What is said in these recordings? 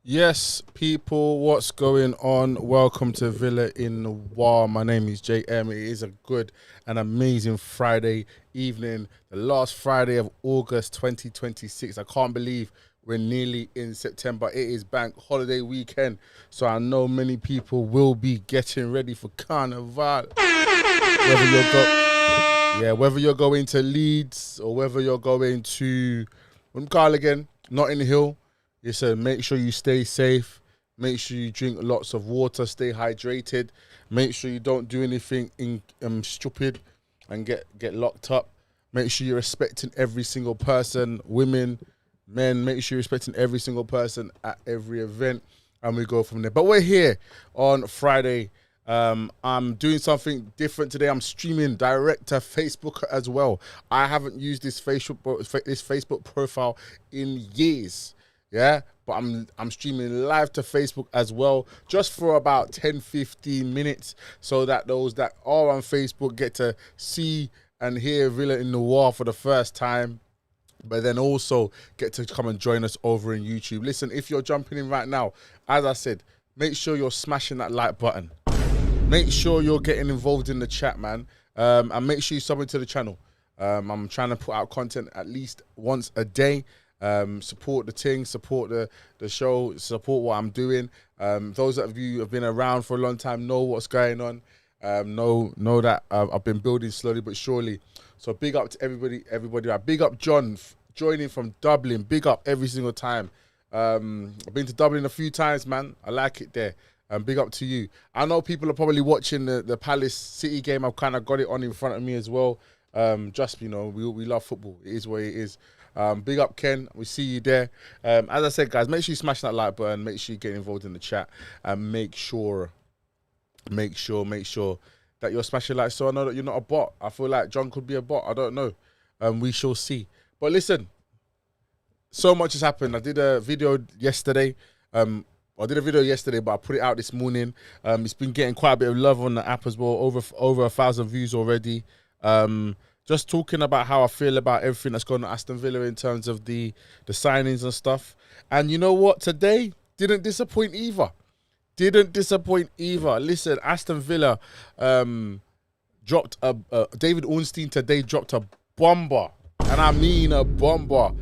Yes, people, what's going on? Welcome to Villa in Noir. My name is JM. It is a good and amazing Friday evening, the last Friday of August 2026. I can't believe we're nearly in September. It is bank holiday weekend, so I know many people will be getting ready for Carnival. Whether you're going to Leeds or whether you're going to again, Notting Hill. Listen, make sure you stay safe. Make sure you drink lots of water. Stay hydrated. Make sure you don't do anything stupid and get locked up. Make sure you're respecting every single person, women, men. Make sure you're respecting every single person at every event, and we go from there. But we're here on Friday. I'm doing something different today. I'm streaming direct to Facebook as well. I haven't used this Facebook profile in years. Yeah, but I'm streaming live to Facebook as well, just for about 10-15 minutes, so that those that are on Facebook get to see and hear Villa in Noir for the first time, but then also get to come and join us over in YouTube. Listen, if you're jumping in right now, as I said, make sure you're smashing that like button. Make sure you're getting involved in the chat, man, and make sure you sub into the channel. I'm trying to put out content at least once a day. Support the thing, support the show, support what I'm doing. Those of you who have been around for a long time know what's going on. Know that I've been building slowly but surely. So big up to everybody. Big up John joining from Dublin. Big up every single time. I've been to Dublin a few times, man. I like it there. Big up to you. I know people are probably watching the Palace City game. I've kind of got it on in front of me as well. Just, you know, we love football. It is what it is. Big up, Ken. We see you there. As I said, guys, make sure you smash that like button. Make sure you get involved in the chat. And make sure that you're smashing like, so I know that you're not a bot. I feel like John could be a bot. I don't know. We shall see. But listen, so much has happened. I did a video yesterday. But I put it out this morning. It's been getting quite a bit of love on the app as well. Over 1,000 views already. Just talking about how I feel about everything that's going on at Aston Villa in terms of the signings and stuff. And you know what? Today didn't disappoint either. Listen, Aston Villa dropped David Ornstein today dropped a bomber. And I mean a bomber.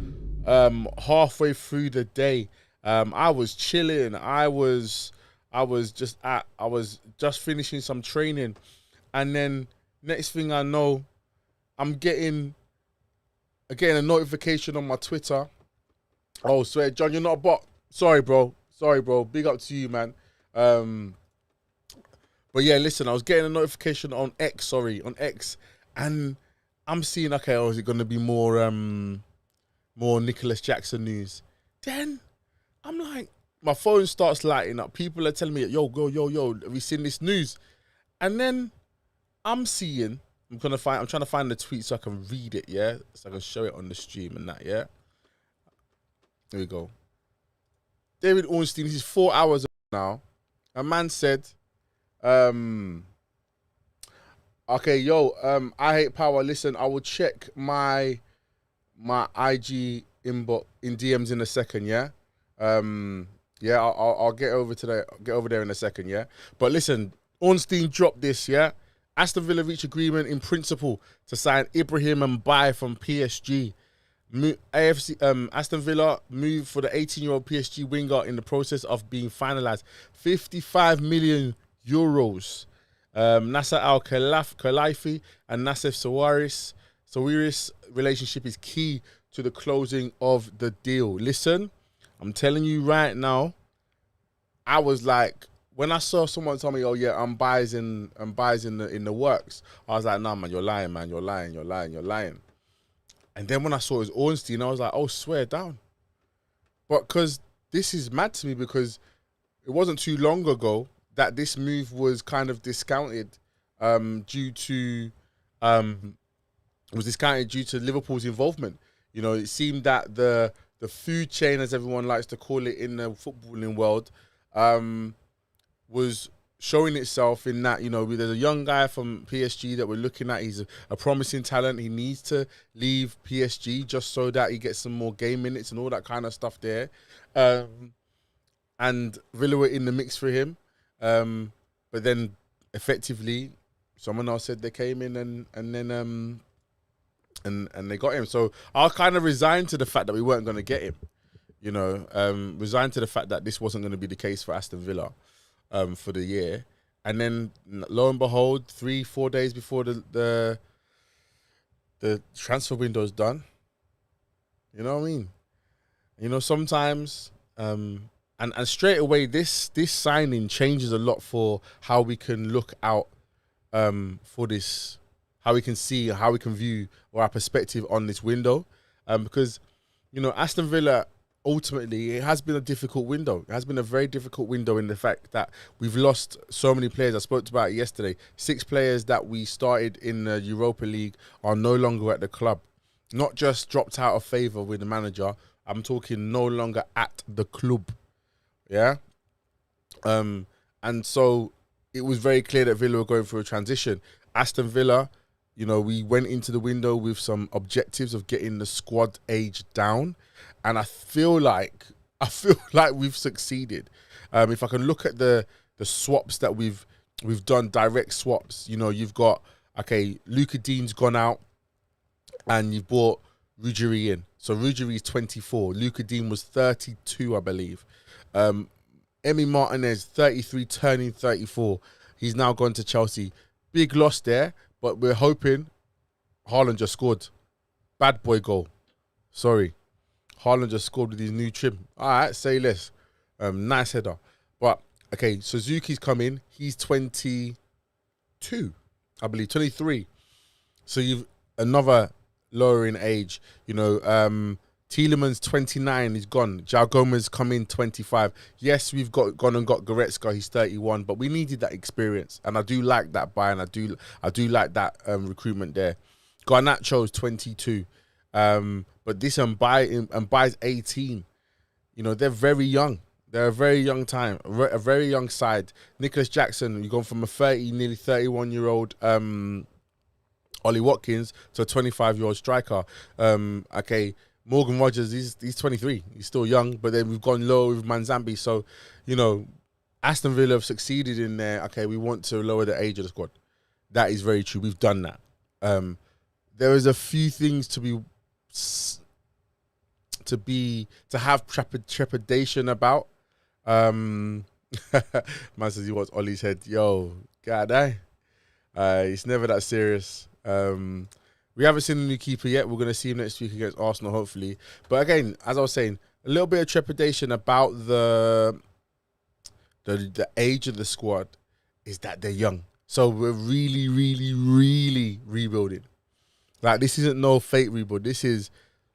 Halfway through the day. I was chilling. I was just finishing some training. And then next thing I know, I'm getting a notification on my Twitter. Oh, swear, John, you're not a bot. Sorry, bro. Big up to you, man. But yeah, listen, I was getting a notification on X, and I'm seeing, okay, is it going to be more Nicholas Jackson news? Then I'm like, my phone starts lighting up. People are telling me, yo, have you seen this news? And then I'm trying to find the tweet so I can read it, yeah? So I can show it on the stream and that, yeah? There we go. David Ornstein, this is 4 hours now. A man said, I hate power. Listen, I will check my IG inbox in DMs in a second, yeah? I'll get over there in a second, yeah? But listen, Ornstein dropped this, yeah? Aston Villa reached agreement in principle to sign Ibrahim Mbaye from PSG. Aston Villa moved for the 18-year-old PSG winger in the process of being finalised. 55 million euros. Nasser Al-Khelaifi and Nassef Sawiris relationship is key to the closing of the deal. Listen, I'm telling you right now, I was like, when I saw someone tell me, oh yeah, Mbaye's in the works, I was like, nah, man, you're lying, man. You're lying. And then when I saw it was Ornstein, I was like, oh, swear down. But because this is mad to me, because it wasn't too long ago that this move was kind of discounted due to Liverpool's involvement. You know, it seemed that the food chain, as everyone likes to call it in the footballing world, was showing itself in that, you know, there's a young guy from PSG that we're looking at. He's a promising talent. He needs to leave PSG just so that he gets some more game minutes and all that kind of stuff there. and Villa were in the mix for him. But then effectively, someone else said they came in and they got him. So I was kind of resigned to the fact that we weren't going to get him. You know, resigned to the fact that this wasn't going to be the case for Aston Villa for the year. And then lo and behold, 3-4 days before the transfer window's done. You know what I mean? You know, sometimes and straight away this signing changes a lot for how we can look out for this, how we can see, how we can view or our perspective on this window. Because, you know, Aston Villa, ultimately, it has been a difficult window. It has been a very difficult window in the fact that we've lost so many players. I spoke about it yesterday. 6 players that we started in the Europa League are no longer at the club. Not just dropped out of favour with the manager. I'm talking no longer at the club. Yeah? And so it was very clear that Villa were going through a transition. Aston Villa, you know, we went into the window with some objectives of getting the squad age down. And I feel like we've succeeded. If I can look at the swaps that we've done, direct swaps, you know, you've got, okay, Luka Dean's gone out and you've brought Ruggieri in. So Ruggieri's 24. Luka Dean was 32, I believe. Emi Martinez, 33, turning 34. He's now gone to Chelsea. Big loss there, but we're hoping. Haaland just scored. Bad boy goal. Sorry. Haaland just scored with his new trim. All right, say less. Nice header. But, okay, Suzuki's come in. He's 22, I believe, 23. So you've another lowering age. You know, Tielemans, 29, he's gone. João Gomez come in, 25. Yes, we've gone and got Goretzka, he's 31, but we needed that experience. And I do like that buy, and I do like that recruitment there. Garnacho's 22. But this Mbaye's 18. You know, they're very young. They're a very young time, a very young side. Nicholas Jackson, you've gone from a nearly 31-year-old Ollie Watkins to a 25-year-old striker. Okay, Morgan Rogers, he's 23. He's still young, but then we've gone low with Manzambi. So, you know, Aston Villa have succeeded in there. Okay, we want to lower the age of the squad. That is very true. We've done that. There is a few things to have trepidation about. Man says he wants Ollie's head. Yo, God, it's never that serious. We haven't seen the new keeper yet. We're going to see him next week against Arsenal, hopefully. But again, as I was saying, a little bit of trepidation about the age of the squad is that they're young. So we're really, really, really rebuilding. Like, this isn't no fake rebuild. This is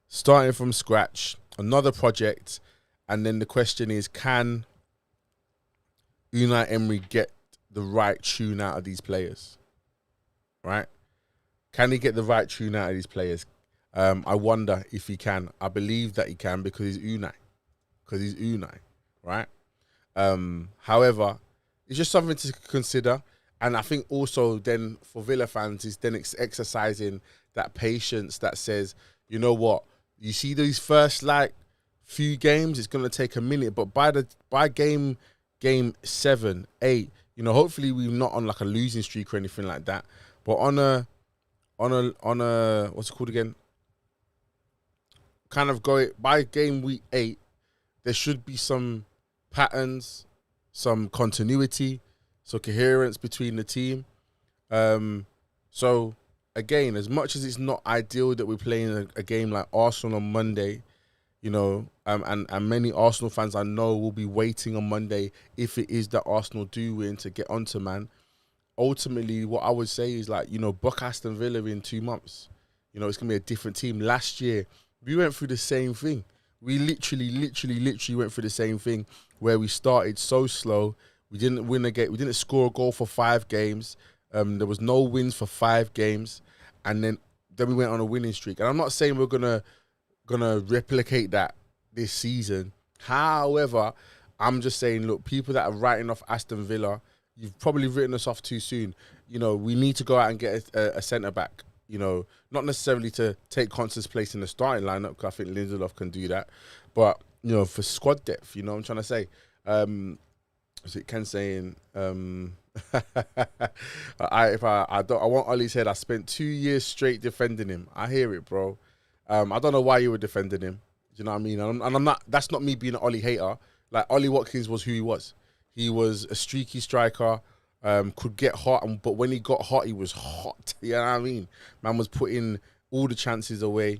starting from scratch, another project. And then the question is, can Unai Emery get the right tune out of these players? Right? Can he get the right tune out of these players? I wonder if he can. I believe that he can because he's Unai. Right? However, it's just something to consider. And I think also then for Villa fans is then exercising that patience that says, you know what, you see these first like few games, it's going to take a minute, but by game 7, 8, you know, hopefully we're not on like a losing streak or anything like that, but on a what's it called again? Kind of go by game week 8, there should be some patterns, some continuity, some coherence between the team. So again, as much as it's not ideal that we're playing a game like Arsenal on Monday, you know, and many Arsenal fans I know will be waiting on Monday if it is that Arsenal do win to get onto man. Ultimately, what I would say is like, you know, book Aston Villa in 2 months. You know, it's going to be a different team. Last year, we went through the same thing. We literally went through the same thing where we started so slow. We didn't win a game. We didn't score a goal for 5 games. There was no wins for 5 games. And then we went on a winning streak. And I'm not saying we're gonna replicate that this season. However, I'm just saying, look, people that are writing off Aston Villa, you've probably written us off too soon. You know, we need to go out and get a centre-back. You know, not necessarily to take Constance's place in the starting lineup, because I think Lindelof can do that. But, you know, for squad depth, you know what I'm trying to say? Was it Ken saying, I want Ollie's head. I spent 2 years straight defending him. I hear it, bro. I don't know why you were defending him. Do you know what I mean? And I'm not. That's not me being an Ollie hater. Like, Ollie Watkins was who he was. He was a streaky striker. Could get hot, but when he got hot, he was hot. You know what I mean? Man was putting all the chances away.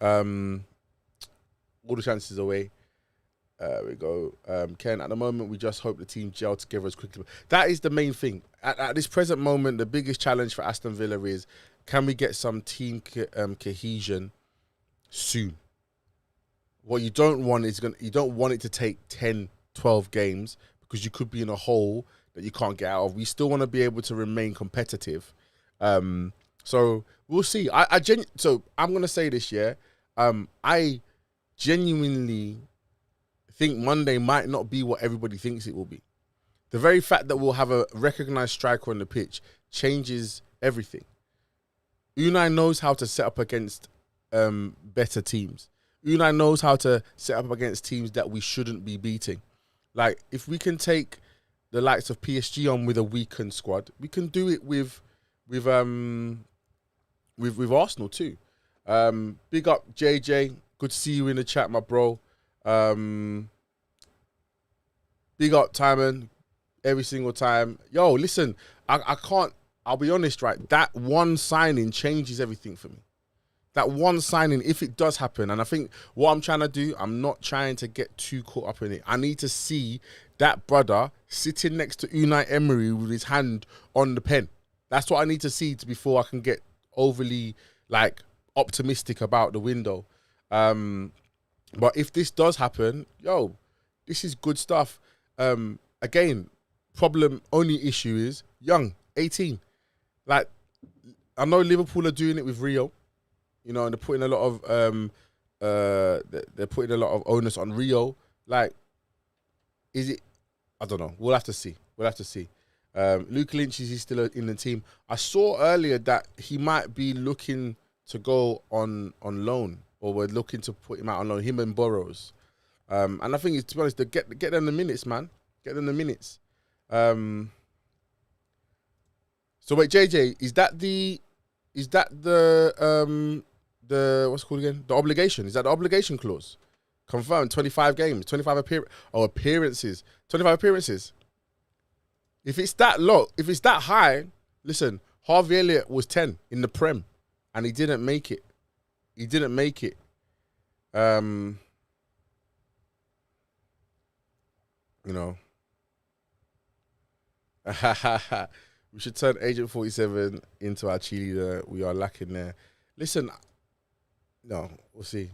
All the chances away. We go. Ken, at the moment, we just hope the team gel together as quickly. That is the main thing. At this present moment, the biggest challenge for Aston Villa is, can we get some team cohesion soon? What you don't want is you don't want it to take 10, 12 games, because you could be in a hole that you can't get out of. We still want to be able to remain competitive. So we'll see. So I'm going to say this, yeah. I genuinely think Monday might not be what everybody thinks it will be. The very fact that we'll have a recognised striker on the pitch changes everything. Unai knows how to set up against better teams. Unai knows how to set up against teams that we shouldn't be beating. Like, if we can take the likes of PSG on with a weakened squad, we can do it with Arsenal too. Big up JJ. Good to see you in the chat, my bro. Big up Timon every single time. Yo, listen, I can't, I'll be honest, right? That one signing changes everything for me. That one signing, if it does happen, and I think what I'm trying to do, I'm not trying to get too caught up in it. I need to see that brother sitting next to Unai Emery with his hand on the pen. That's what I need to see before I can get overly, like, optimistic about the window. But if this does happen, yo, this is good stuff. Again, only issue is young, 18. Like, I know Liverpool are doing it with Rio. You know, and they're putting a lot of onus on Rio. Like, is it? I don't know. We'll have to see. Luke Lynch, is he still in the team? I saw earlier that he might be looking to go on loan, or we're looking to put him out on loan. Him and Burrows, and I think, to be honest, get them the minutes, man. Get them the minutes. So wait, JJ, is that the what's it called again? The obligation. Is that the obligation clause? Confirmed, 25 games, 25 appearances. 25 appearances. If it's that low, if it's that high, listen, Harvey Elliott was 10 in the Prem, and he didn't make it. You know. We should turn Agent 47 into our cheerleader. We are lacking there. Listen, no, we'll see.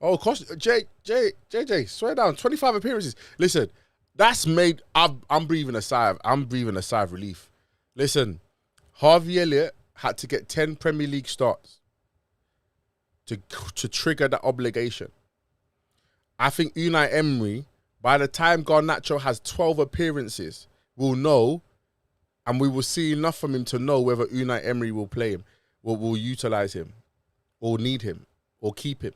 Oh, JJ, swear down, 25 appearances. Listen, that's made. I'm breathing a sigh of relief. Listen, Harvey Elliott had to get 10 Premier League starts to trigger that obligation. I think Unai Emery, by the time Garnacho has 12 appearances, will know, and we will see enough from him to know whether Unai Emery will play him, will utilise him, or need him, or keep him.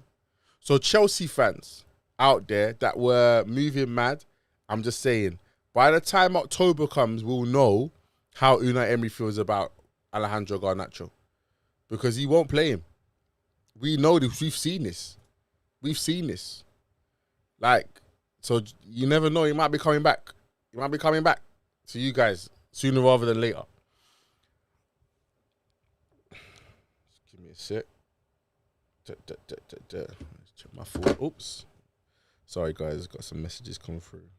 So Chelsea fans out there that were moving mad, I'm just saying, by the time October comes, we'll know how Unai Emery feels about Alejandro Garnacho, because he won't play him. We know this. We've seen this. Like, so you never know. He might be coming back. To you guys sooner rather than later. Just give me a sec. Let's check my phone. Oops. Sorry, guys. Got some messages coming through.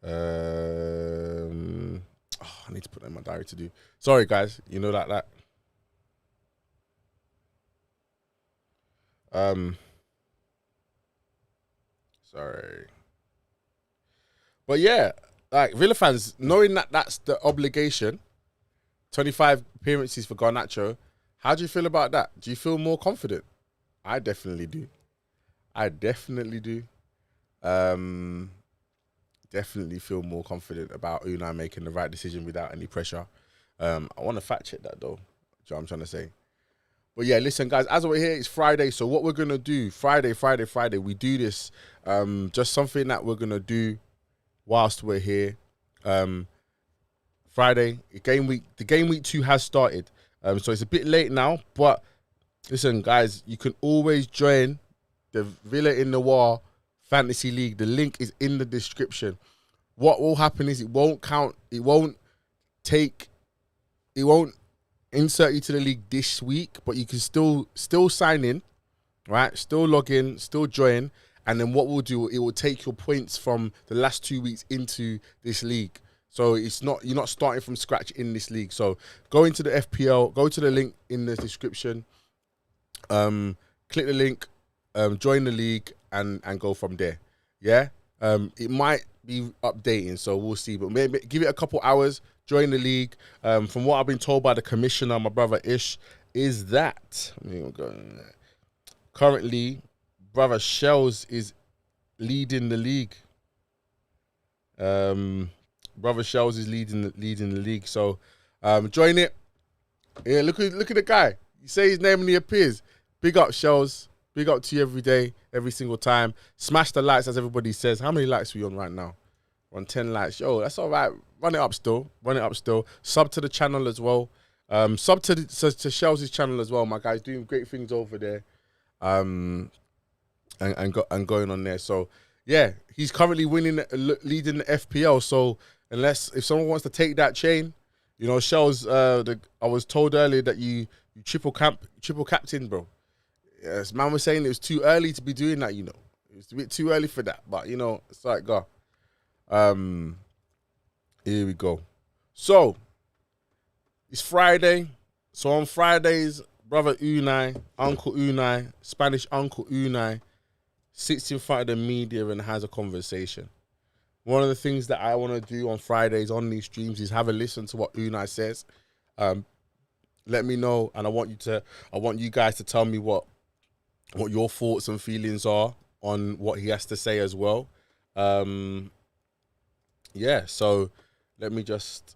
I need to put that in my diary to do. Sorry, guys. You know that. Sorry. But yeah, like, Villa fans, knowing that that's the obligation, 25 appearances for Garnacho, how do you feel about that? Do you feel more confident? I definitely do. Definitely feel more confident about Unai making the right decision without any pressure. I want to fact check that though. Do you know what I'm trying to say? But yeah, listen, guys, as we're here, it's Friday. So what we're going to do, Friday, we do this. Just something that we're going to do whilst we're here. Friday, the game week 2 has started. So it's a bit late now. But listen, guys, you can always join the Villa in Noir Fantasy League. The link is in the description. What will happen is it won't count. It won't insert you to the league this week, but you can still sign in, right? Still log in, still join, and then what we'll do, it will take your points from the last 2 weeks into this league. So you're not starting from scratch in this league. So go into the FPL, go to the link in the description, click the link, join the league, and go from there. Yeah, it might be updating, so we'll see. But maybe give it a couple hours. Join the league. From what I've been told by the commissioner, my brother Ish, is that currently brother Shells is leading the league. Brother Shells is leading the league. So join it. Yeah, look at the guy. You say his name and he appears. Big up Shells. Big up to you every day, every single time. Smash the likes, as everybody says. How many likes are we on right now? We're on 10 likes. Yo, that's all right. Run it up still. Sub to the channel as well. Sub to Shells' channel as well. My guy's doing great things over there. And going on there. So yeah, he's currently leading the FPL. So if someone wants to take that chain, you know, Shells. I was told earlier that you triple captain, bro. Yes, man was saying it was too early to be doing that. You know, it was a bit too early for that. But you know, it's like go. Here we go. So it's Friday. So on Fridays, brother Unai, Uncle Unai, Spanish Uncle Unai, sits in front of the media and has a conversation. One of the things that I want to do on Fridays on these streams is have a listen to what Unai says. Let me know, and I want you guys to tell me what your thoughts and feelings are on what he has to say as well. Yeah, so let me just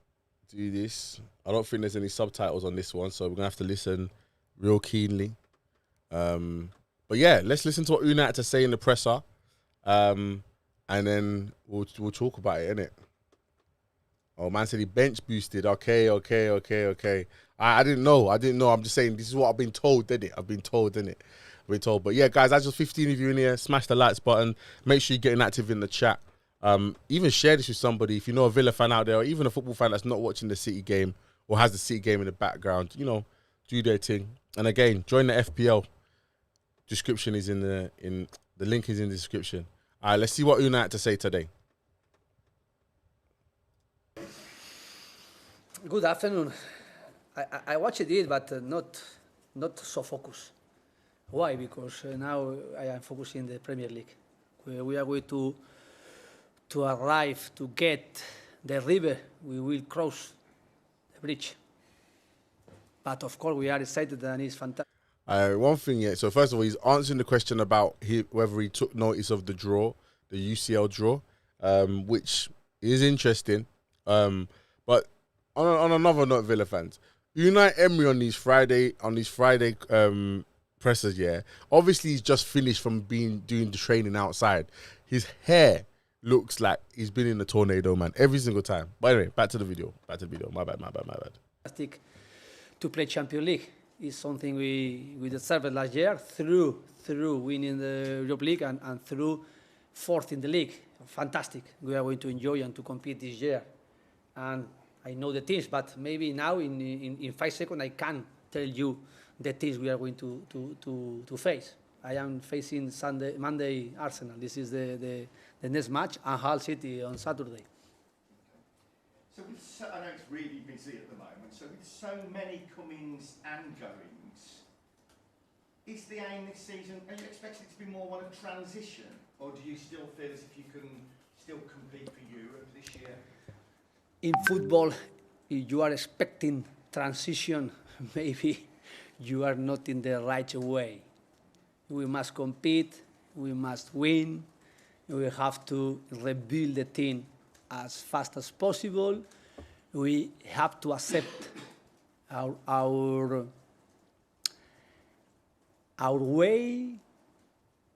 do this. I don't think there's any subtitles on this one, so we're going to have to listen real keenly. But yeah, let's listen to what Unai had to say in the presser, and then we'll talk about it, innit? Oh, man said he bench boosted. Okay. I didn't know. I'm just saying this is what I've been told, innit? I've been told. But yeah, guys, that's just 15 of you in here. Smash the likes button. Make sure you're getting active in the chat. Even share this with somebody. If you know a Villa fan out there, or even a football fan that's not watching the City game or has the City game in the background, you know, do their thing. And again, join the FPL. Description is the link is in the description. All right, let's see what Unai had to say today. Good afternoon. I watched it, but not so focused. Why? Because now I am focusing the Premier League. We are going to arrive to get the river. We will cross the bridge. But of course, we are excited and it's fantastic. One thing, yeah. So first of all, he's answering the question about whether he took notice of the draw, the UCL draw, which is interesting. But on another note, Villa fans, Unai Emery on these Friday pressers, yeah. Obviously, he's just finished from doing the training outside. His hair looks like he's been in a tornado, man, every single time. But anyway, back to the video. My bad. Fantastic to play Champions League is something we deserved last year through winning the Europa League and through fourth in the league. Fantastic. We are going to enjoy and to compete this year. And I know the teams, but maybe now in 5 seconds I can tell you the teams we are going to face. I am facing Monday Arsenal. This is the next match, and Hull City on Saturday. So I know it's really busy at the moment, so with so many comings and goings, is the aim this season, are you expecting it to be more one of transition, or do you still feel as if you can still compete for Europe this year? In football, if you are expecting transition, maybe you are not in the right way. We must compete, we must win, we have to rebuild the team as fast as possible. We have to accept our outweigh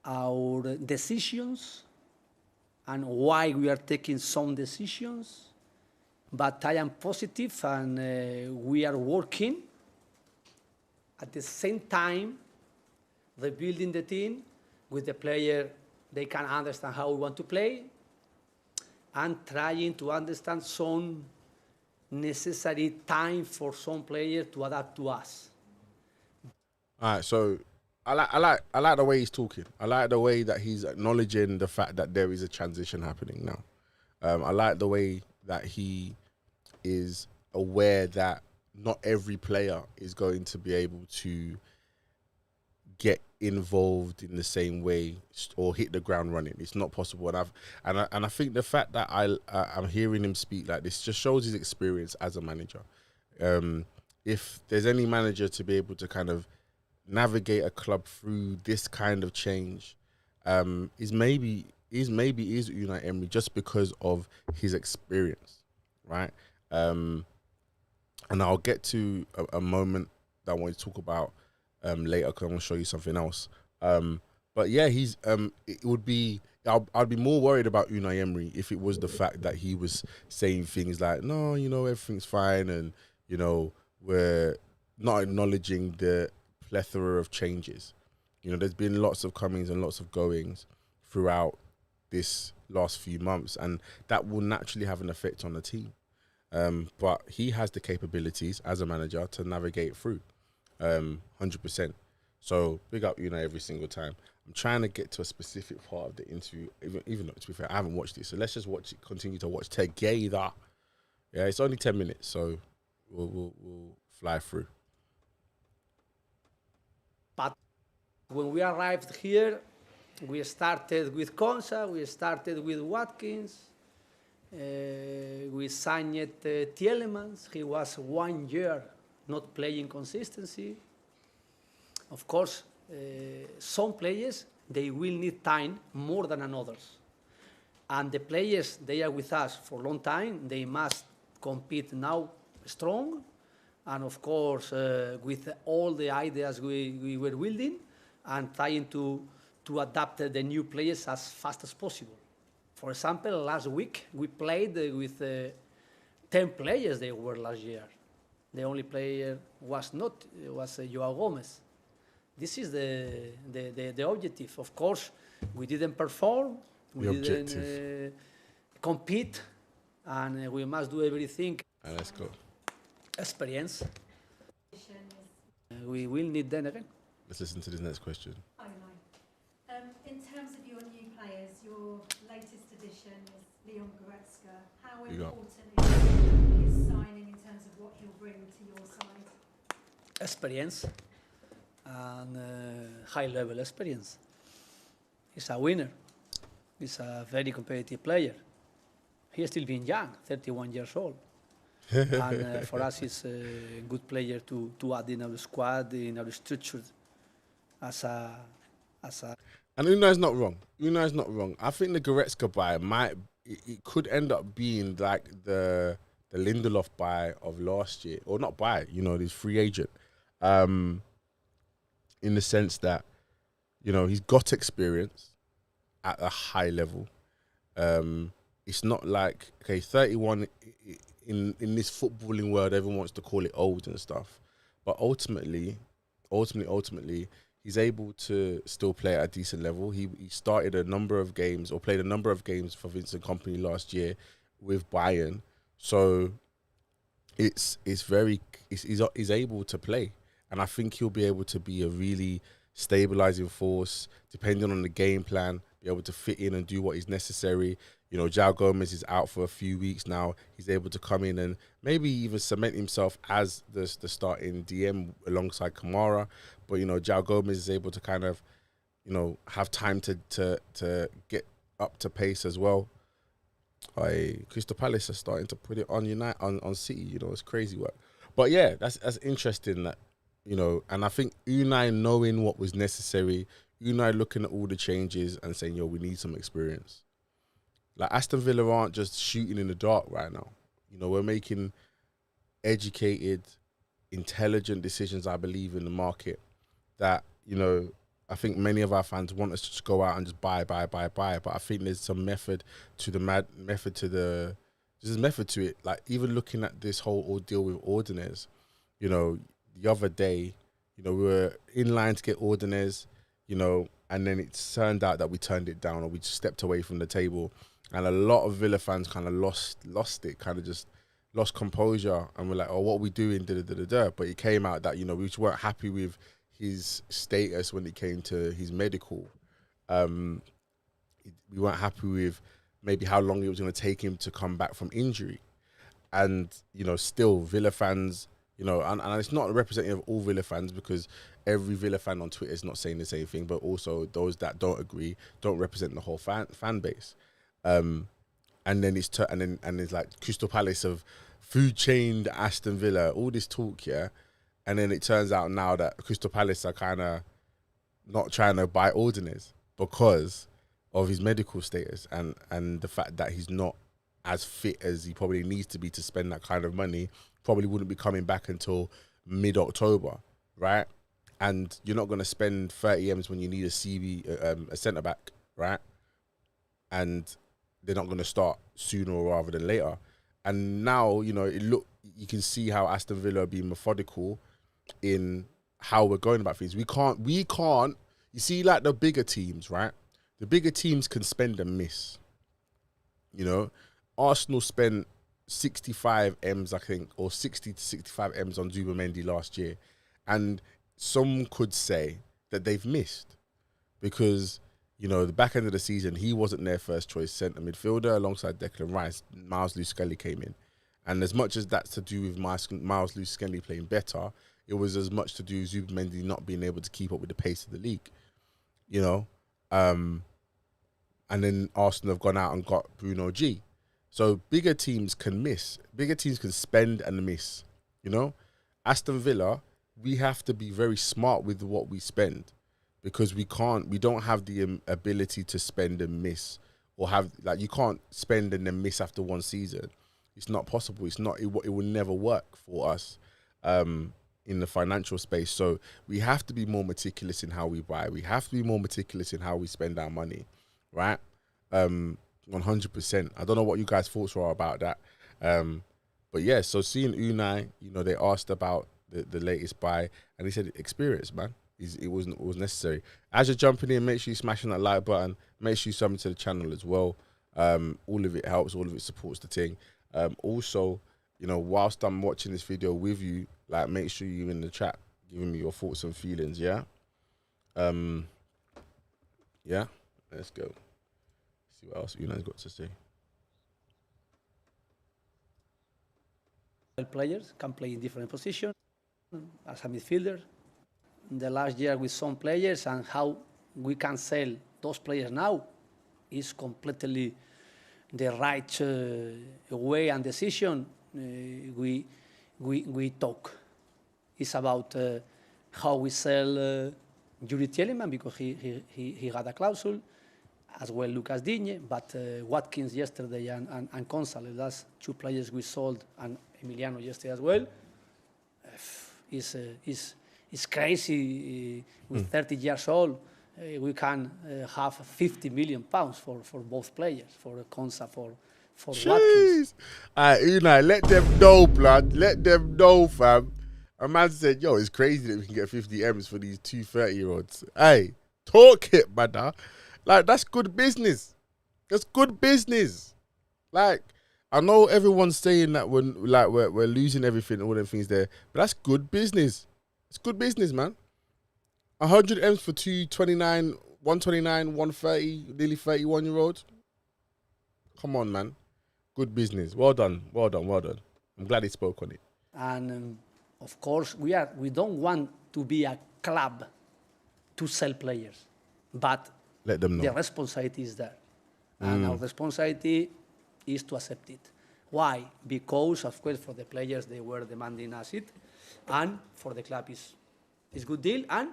our decisions and why we are taking some decisions. But I am positive, and we are working at the same time, rebuilding the team with the player. They can understand how we want to play, and trying to understand some necessary time for some players to adapt to us. All right, so I like the way he's talking. I like the way that he's acknowledging the fact that there is a transition happening now. I like the way that he is aware that not every player is going to be able to get involved in the same way or hit the ground running. It's not possible. And I think the fact that I'm hearing him speak like this just shows his experience as a manager. If there's any manager to be able to kind of navigate a club through this kind of change, is maybe Unai Emery, just because of his experience, right? And I'll get to a moment that I want to talk about later, because I want to show you something else. But yeah, it would be, I'd be more worried about Unai Emery if it was the fact that he was saying things like, no, everything's fine, and we're not acknowledging the plethora of changes. There's been lots of comings and lots of goings throughout this last few months, and that will naturally have an effect on the team. But he has the capabilities as a manager to navigate through, 100%. So big up Unai every single time. I'm trying to get to a specific part of the interview, even though, to be fair, I haven't watched it. So let's just continue to watch together. Yeah, it's only 10 minutes, so we'll fly through. But when we arrived here, we started with Konsa, we started with Watkins, we signed Tielemans. He was 1 year not playing consistency. Of course, some players, they will need time more than others. And the players, they are with us for a long time. They must compete now strong. And of course, with all the ideas we were building, and trying to adapt the new players as fast as possible. For example, last week we played with 10 players they were last year. The only player was Joao Gomez. This is the objective. Of course, we didn't perform, we didn't compete, and we must do everything. Let's go. Experience. We will need them again. Let's listen to this next question. Oh, no. In terms of your new players, your latest addition is Leon Goretzka. How important is his signing in terms of what he'll bring to your side? Experience and high-level experience. He's a winner. He's a very competitive player. He's still being young, 31 years old. And for us, he's a good player to add in our squad, in our structure. And Unai's not wrong. Unai's not wrong. I think the Goretzka buy it could end up being like the Lindelof buy of last year, or not buy, this free agent. In the sense that, he's got experience at a high level. It's not like, 31 in this footballing world, everyone wants to call it old and stuff. But ultimately, he's able to still play at a decent level. He started a number of games, or played a number of games for Vincent Kompany last year with Bayern. So he's able to play. And I think he'll be able to be a really stabilizing force, depending on the game plan, be able to fit in and do what is necessary. Joao Gomez is out for a few weeks now. He's able to come in and maybe even cement himself as the starting DM alongside Kamara. But, Joao Gomez is able to kind of, have time to get up to pace as well. Crystal Palace are starting to put it on on City. It's crazy work. But yeah, that's interesting that, and I think Unai knowing what was necessary, Unai looking at all the changes and saying, we need some experience. Like, Aston Villa aren't just shooting in the dark right now. We're making educated, intelligent decisions, I believe, in the market that you know, I think many of our fans want us to just go out and just buy. But I think there's some method to the there's method to it. Like even looking at this whole ordeal with Ordinez, you know, the other day, you know, we were in line to get Ordinez, you know, and then it turned out that we turned it down or we just stepped away from the table. And a lot of Villa fans kind of lost it, kind of just lost composure. And we're like, oh, what are we doing? But it came out that, you know, we just weren't happy with his status when it came to his medical. We weren't happy with maybe how long it was going to take him to come back from injury. And, you know, still Villa fans, you know, and it's not representative of all Villa fans because every Villa fan on Twitter is not saying the same thing, but also those that don't agree don't represent the whole fan base. And then it's like Crystal Palace of food chained Aston Villa, all this talk, yeah. And then it turns out now that Crystal Palace are kind of not trying to buy Ordinez because of his medical status and the fact that he's not as fit as he probably needs to be to spend that kind of money. Probably wouldn't be coming back until mid-October, right? And you're not going to spend 30 M's when you need a centre-back, right? And they're not going to start sooner rather than later. And now, you know, you can see how Aston Villa are being methodical in how we're going about things. We can't, you see, like the bigger teams, right? The bigger teams can spend and miss. You know, Arsenal spent 65 M's, I think, or 60 to 65 M's on Zubimendi last year. And some could say that they've missed because, you know, the back end of the season, he wasn't their first choice centre midfielder alongside Declan Rice. Miles Lewis-Skelly came in. And as much as that's to do with Miles Lewis-Skelly playing better, it was as much to do with Zubimendi not being able to keep up with the pace of the league. You know? And then Arsenal have gone out and got Bruno G. So bigger teams can miss. Bigger teams can spend and miss. You know? Aston Villa, we have to be very smart with what we spend because we don't have the ability to spend and miss or have, like, you can't spend and then miss after one season. It's not possible. It will never work for us in the financial space. So we have to be more meticulous in how we buy. We have to be more meticulous in how we spend our money, right? 100%. I don't know what you guys' thoughts were about that. But yeah, so seeing Unai, you know, they asked about the latest buy and he said experience, man. It was necessary. As you're jumping in, make sure you're smashing that like button. Make sure you sub to the channel as well. All of it helps. All of it supports the thing. Also, you know, whilst I'm watching this video with you, like, make sure you're in the chat giving me your thoughts and feelings, yeah? Yeah? Let's go. See what else Unai's got to say. Players can play in different positions as a midfielder. In the last year with some players and how we can sell those players now is completely the right way and decision. We talk. It's about how we sell Yuri Tielemans because he had a clausule, as well Lucas Digne, but Watkins yesterday and Gonzalez, that's two players we sold, and Emiliano yesterday as well. It's crazy. With 30 years old, we can have 50 million pounds for both players, for Konsa, for Watkins. Unai, let them know, blood. Let them know, fam. A man said, yo, it's crazy that we can get 50 M's for these two 30-year-olds. Hey, talk it, brother. Like, that's good business. That's good business. Like, I know everyone's saying that we're losing everything, all them things there, but that's good business. It's good business, man. 100 M's for 129, 130, nearly 31-year-olds. Come on, man. Good business. Well done. I'm glad he spoke on it. And of course, we don't want to be a club to sell players, but let them know the responsibility is there, and our responsibility is to accept it. Why? Because, of course, for the players they were demanding us it, and for the club is good deal, and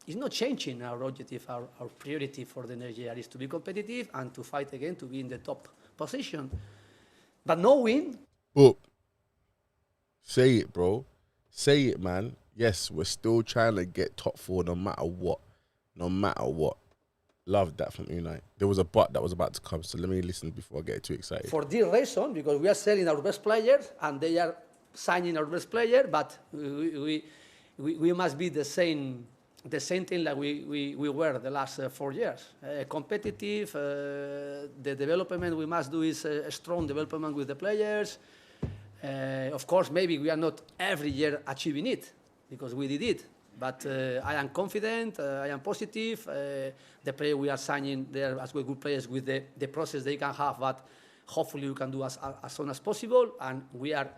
it's not changing our objective. Our priority for the next year is to be competitive and to fight again to be in the top position. But knowing... Book. Say it, bro. Say it, man. Yes, we're still trying to get top 4 no matter what. No matter what. Love that from Unai. There was a but that was about to come, so let me listen before I get too excited. For this reason, because we are selling our best players and they are signing our best player, but we must be the same thing like we were the last 4 years. Competitive, the development we must do is a strong development with the players. Of course, maybe we are not every year achieving it, because we did it. But I am confident, I am positive. The players we are signing, they are as good players with the process they can have, but hopefully we can do as soon as possible. And we are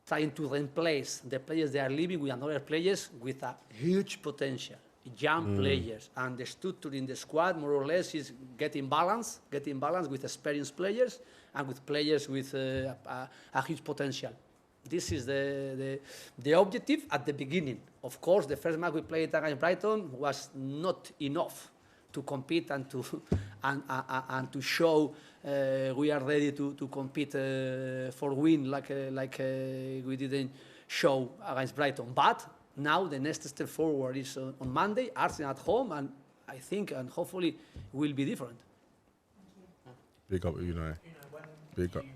trying to replace the players that are leaving with another players with a huge potential, young players. And the structure in the squad, more or less, is getting balance with experienced players and with players with a huge potential. This is the objective at the beginning. Of course, the first match we played against Brighton was not enough to compete and to show we are ready to compete for win like we didn't show against Brighton. But now the next step forward is on Monday, Arsenal at home, and I think and hopefully will be different. Big up, Unai. When Big up. you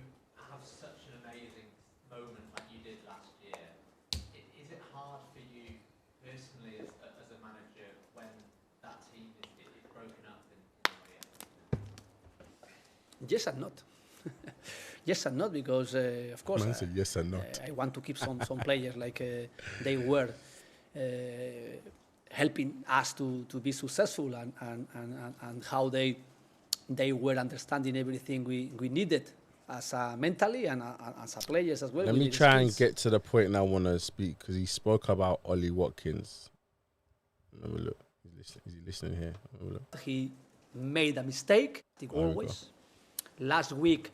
have such an amazing moment like you did last year, is it hard for you personally as a manager when that team is broken up in the end? Yes and not. Yes and not, because of course Man said yes and not. I want to keep some players like they were helping us to be successful and how they were understanding everything we needed as mentally and as a players as well. Let me try and get to the point I want to speak, because he spoke about Ollie Watkins. Have a look. Is he listening here? Have a look. He made a mistake, I think always. Last week,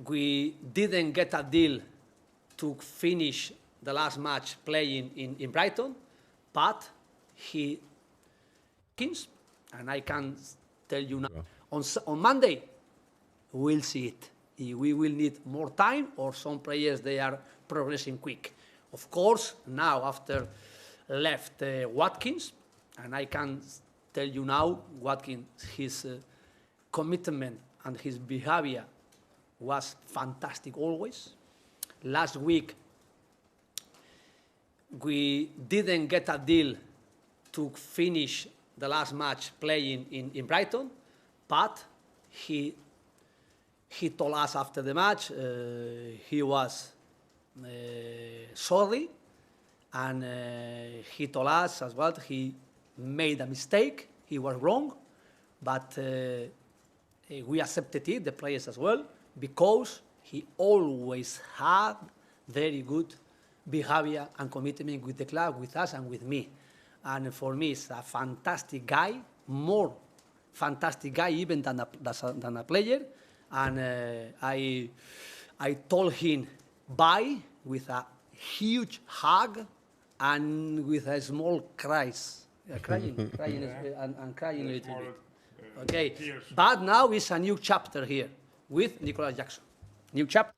we didn't get a deal to finish the last match playing in Brighton, but he, and I can tell you now, on Monday, we'll see it. We will need more time, or some players, they are progressing quick. Of course, now after left Watkins, and I can tell you now, Watkins, his commitment and his behavior was fantastic always. Last week, we didn't get a deal to finish the last match playing in Brighton, but he told us after the match he was sorry, and he told us as well he made a mistake, he was wrong, but we accepted it, the players as well, because he always had very good behavior and commitment with the club, with us and with me. And for me, he's a fantastic guy, more fantastic guy even than a player. And I told him bye with a huge hug and with a small cries, crying and crying a little bit. Okay, but now it's a new chapter here with Nicolas Jackson. New chapter.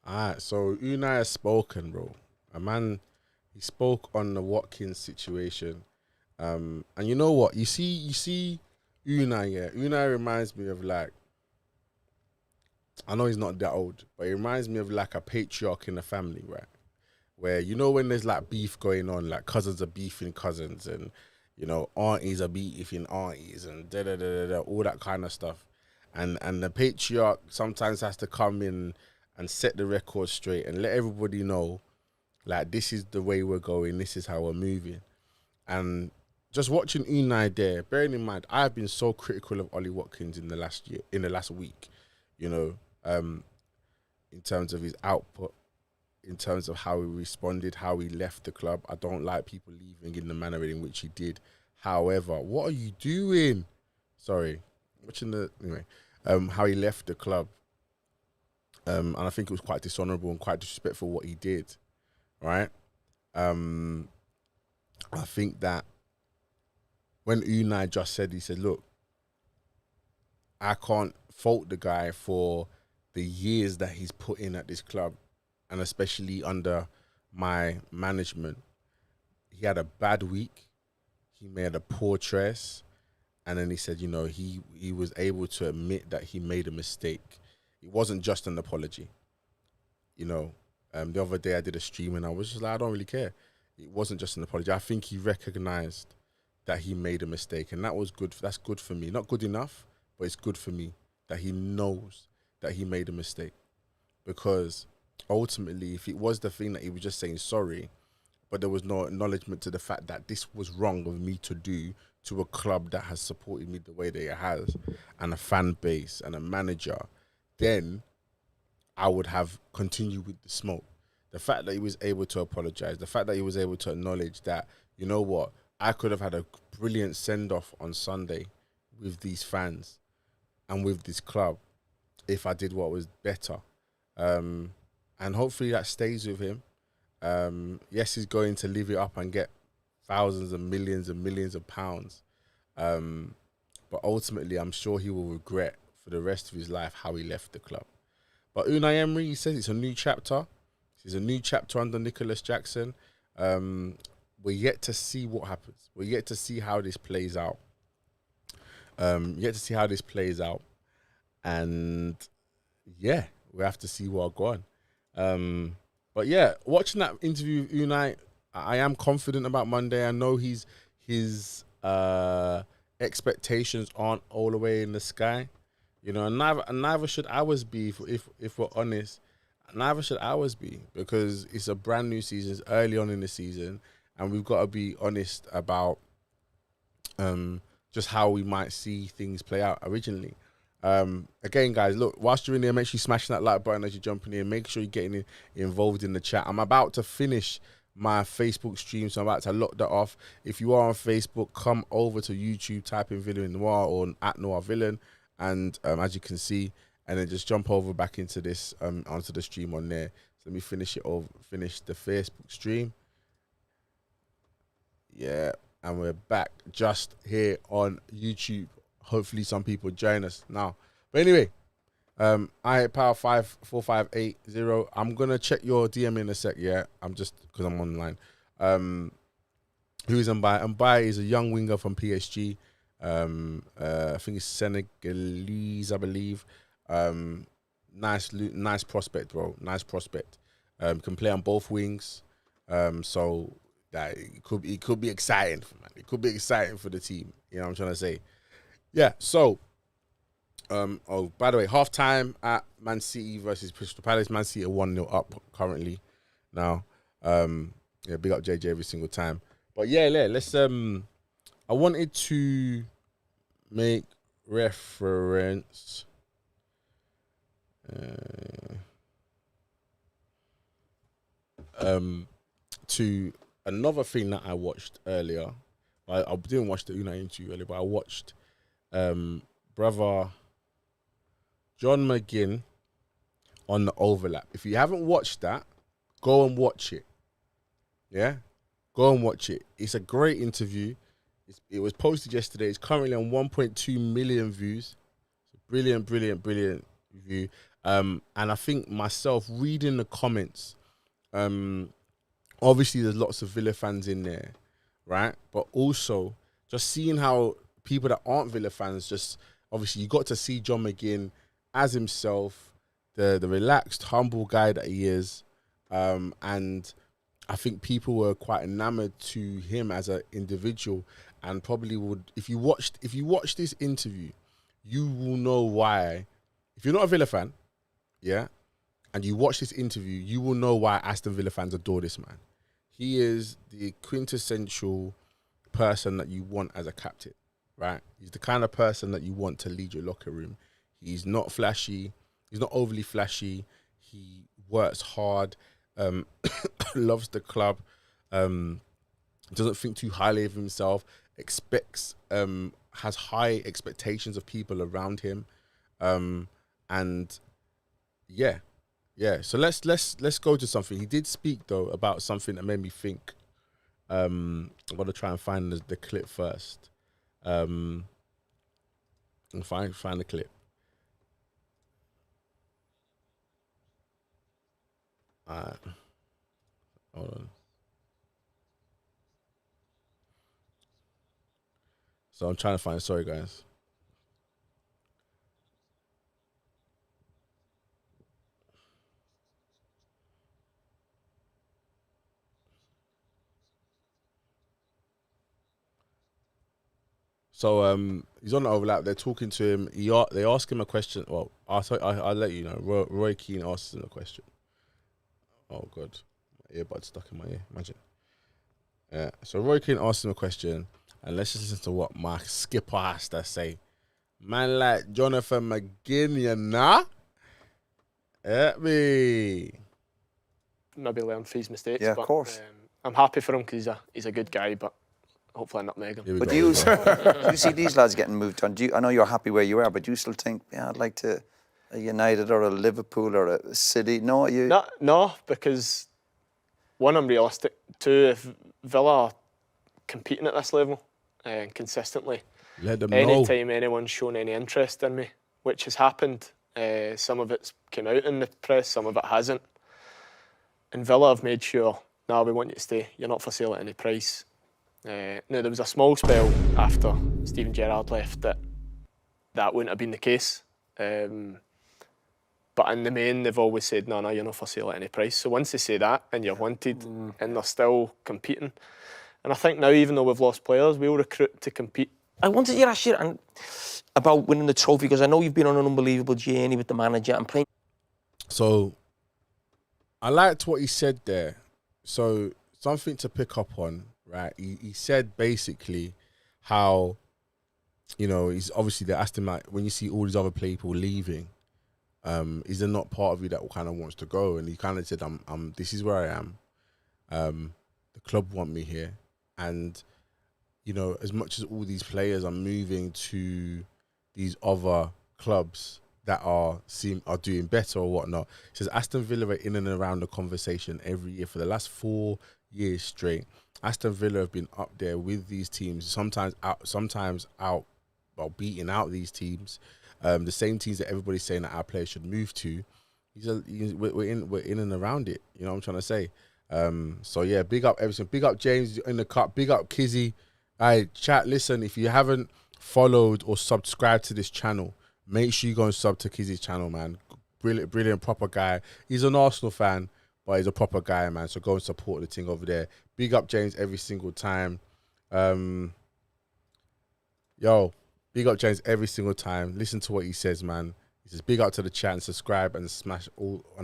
All right, so Unai has spoken, bro. A man, he spoke on the Watkins situation. And you know what? You see Unai, yeah. Unai reminds me of, like, I know he's not that old, but he reminds me of like a patriarch in the family, right? Where, you know, when there's like beef going on, like cousins are beefing cousins, and, you know, aunties are beefing aunties, and all that kind of stuff. And the patriarch sometimes has to come in and set the record straight and let everybody know, like, this is the way we're going, this is how we're moving. And just watching Unai there, bearing in mind, I have been so critical of Ollie Watkins in the last week, you know, in terms of his output, in terms of how he responded, how he left the club. I don't like people leaving in the manner in which he did. However, what are you doing? Sorry, how he left the club. And I think it was quite dishonourable and quite disrespectful what he did, right? I think that when Unai just said, he said, look, I can't fault the guy for the years that he's put in at this club, and especially under my management. He had a bad week. He made a poor choice. And then he said, you know, he was able to admit that he made a mistake. It wasn't just an apology. You know, the other day I did a stream and I was just like, I don't really care. It wasn't just an apology. I think he recognized that he made a mistake, and that was good. That's good for me. Not good enough, but it's good for me that he knows that he made a mistake. Because ultimately, if it was the thing that he was just saying sorry, but there was no acknowledgement to the fact that this was wrong of me to do to a club that has supported me the way that it has, and a fan base and a manager, then I would have continued with the smoke. The fact that he was able to apologize, the fact that he was able to acknowledge that, you know what, I could have had a brilliant send-off on Sunday with these fans and with this club if I did what was better. And hopefully that stays with him. Yes, he's going to live it up and get thousands and millions of pounds. But ultimately, I'm sure he will regret for the rest of his life how he left the club. But Unai Emery, he says it's a new chapter. It's a new chapter under Nicholas Jackson. We're yet to see what happens. We're yet to see how this plays out. And yeah, we have to see what go on. But yeah, watching that interview with Unai, I am confident about Monday. I know his expectations aren't all the way in the sky. You know, and neither should ours be, if we're honest. Neither should ours be, because it's a brand new season. It's early on in the season, and we've got to be honest about just how we might see things play out originally. Again, guys, look, whilst you're in there, make sure you smash that like button as you're jumping in. Make sure you're getting involved in the chat. I'm about to finish my Facebook stream, so I'm about to lock that off. If you are on Facebook, come over to YouTube, type in Villa in Noir or at NoirVillan, and as you can see, and then just jump over back into this onto the stream on there. So let me finish the Facebook stream. Yeah, and we're back just here on YouTube. Hopefully some people join us now. But anyway, I Power 54580. I'm gonna check your DM in a sec. Yeah, I'm just because I'm online. Who is Mbaye? Mbaye is a young winger from PSG. I think it's Senegalese, I believe. Nice prospect, bro. Nice prospect. Can play on both wings. So that it could be exciting, man. It could be exciting for the team. You know what I'm trying to say? Yeah. So, oh, by the way, halftime at Man City versus Crystal Palace. Man City are 1-0 up currently now. Yeah, big up JJ every single time. But yeah, let's. I wanted to make reference to another thing that I watched earlier. I didn't watch the Unai interview earlier, but I watched brother John McGinn on the overlap. If you haven't watched that, go and watch it. Yeah, go and watch it. It's a great interview. It was posted yesterday. It's currently on 1.2 million views. Brilliant view. And I think myself reading the comments, obviously there's lots of Villa fans in there, right? But also just seeing how people that aren't Villa fans, just obviously you got to see John McGinn as himself, the relaxed, humble guy that he is, and I think people were quite enamored to him as an individual, and probably would, if you watch this interview, you will know why. If you're not a Villa fan, yeah, and you watch this interview, you will know why Aston Villa fans adore this man. He is the quintessential person that you want as a captain, right? He's the kind of person that you want to lead your locker room. He's not flashy. He's not overly flashy. He works hard, loves the club, doesn't think too highly of himself, has high expectations of people around him, and yeah. So let's go to something. He did speak though about something that made me think. I'm gonna try and find the clip first. And find the clip. Hold So I'm trying to find. Sorry, guys. So he's on the overlap. They're talking to him. They ask him a question. Well, I'll let you know. Roy Keane asks him a question. Oh god, my earbud's stuck in my ear. Imagine. Yeah. So Roy Keane asks him a question, and let's just listen to what my skipper has to say. Man like Jonathan McGinn, you know? Me. Maybe learn from his mistakes. Yeah, of but, course. I'm happy for him because he's a good guy, but hopefully I'm not Megan. But do you see these lads getting moved on? I know you're happy where you are, but do you still think, yeah, I'd like to a United or a Liverpool or a City? No, No, because one, I'm realistic. Two, if Villa are competing at this level and consistently, let them know. Anytime anyone's shown any interest in me, which has happened, some of it's come out in the press, some of it hasn't. And Villa have made sure, no, we want you to stay. You're not for sale at any price. Now, there was a small spell after Steven Gerrard left that wouldn't have been the case. But in the main, they've always said, no, you're not for sale at any price. So once they say that and you're wanted and they're still competing, and I think now, even though we've lost players, we'll recruit to compete. I wanted to ask you about winning the trophy, because I know you've been on an unbelievable journey with the manager and playing. So, I liked what he said there. So, something to pick up on, right? He said basically how, he's obviously, they asked him, like, when you see all these other people leaving, is there not part of you that kind of wants to go? And he kind of said, this is where I am. The club want me here. And, as much as all these players are moving to these other clubs that are doing better or whatnot, he says Aston Villa are in and around the conversation every year for the last 4 years straight. Aston Villa have been up there with these teams, sometimes out, well, beating out these teams, the same teams that everybody's saying that our players should move to. We're in and around it. You know what I'm trying to say? So yeah, big up everything. Big up James in the cup. Big up Kizzy. Chat, listen, if you haven't followed or subscribed to this channel, make sure you go and sub to Kizzy's channel, man. Brilliant, proper guy. He's an Arsenal fan, but he's a proper guy, man. So go and support the thing over there. Big up James every single time. Big up James every single time. Listen to what he says, man. He says big up to the chat and subscribe and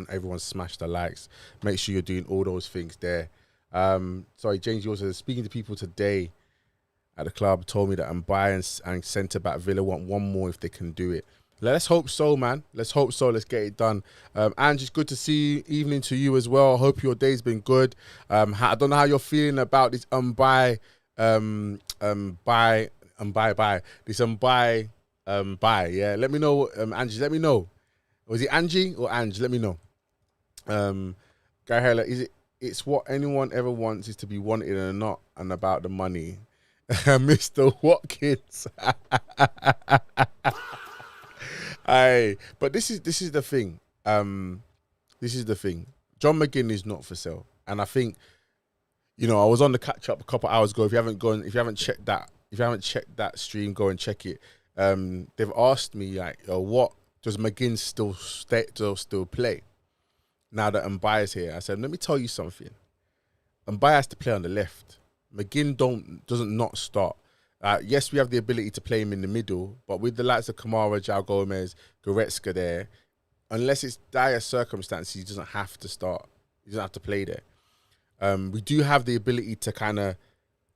everyone smash the likes. Make sure you're doing all those things there. Sorry, James, you also said, speaking to people today at the club, told me that Mbaye and centre-back Villa want one more if they can do it. Let's hope so, man. Let's hope so. Let's get it done. Ange, it's good to see you. Evening to you as well. I hope your day's been good. I don't know how you're feeling about this Mbaye, yeah. Let me know, Angie. Let me know. Was it Angie or Ange? Let me know. Gary Heller, it's what anyone ever wants is to be wanted and not and about the money. Mr. Watkins. But this is the thing. This is the thing. John McGinn is not for sale, and I think, I was on the catch up a couple of hours ago. If you haven't checked that stream, go and check it. They've asked me what does McGinn still play now that Mbaye's here? I said, let me tell you something. Mbaye has to play on the left. McGinn doesn't not start. Yes, we have the ability to play him in the middle, but with the likes of Kamara, João Gomez, Goretzka there, unless it's dire circumstances, he doesn't have to start. He doesn't have to play there. We do have the ability to kind of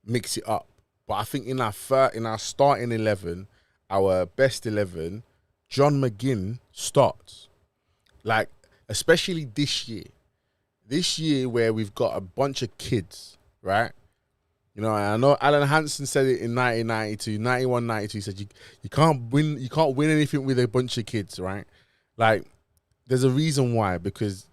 mix it up, but I think in our starting 11, our best 11, John McGinn starts. Especially this year. This year where we've got a bunch of kids, right? I know Alan Hansen said it in 1992, 91, 92. He said you can't win anything with a bunch of kids, right? There's a reason why, because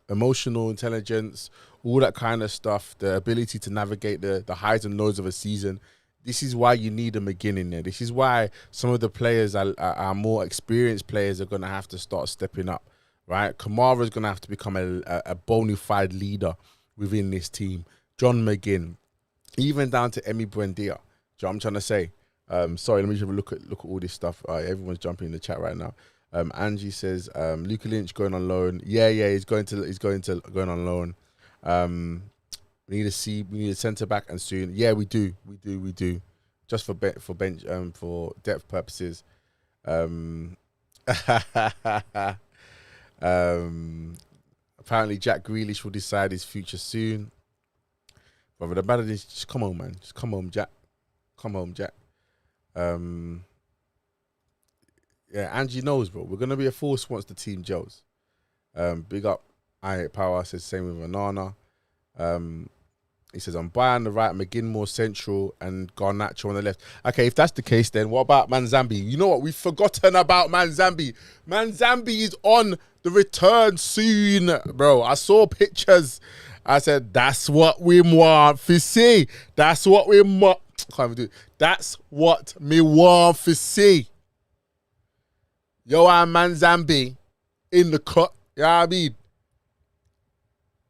emotional intelligence, all that kind of stuff, the ability to navigate the highs and lows of a season. This is why you need a McGinn in there. This is why some of the players are more experienced players are going to have to start stepping up, right? Kamara is going to have to become a bona fide leader within this team. John McGinn, even down to Emi Buendia. what I'm trying to say? Sorry, let me just have a look at all this stuff. Everyone's jumping in the chat right now. Angie says Luka Lynch going on loan. Yeah, he's going on loan. We need a centre back and soon. Yeah, we do. Just for bench for depth purposes. Apparently Jack Grealish will decide his future soon. But the matter is, just come home, man. Just come home, Jack. Come home, Jack. Yeah, Angie knows, bro. We're gonna be a force once the team gels. Big up, I Hate Power. Says same with Banana. He says I'm Mbaye on the right, McGinn more central, and Garnacho on the left. Okay, if that's the case, then what about Manzambi? You know what? We've forgotten about Manzambi. Manzambi is on the return soon, bro. I saw pictures. I said that's what we want to see. That's what we want. Can't even do it. That's what me want to see. Yo, I'm Manzambi in the cut. You know what I mean?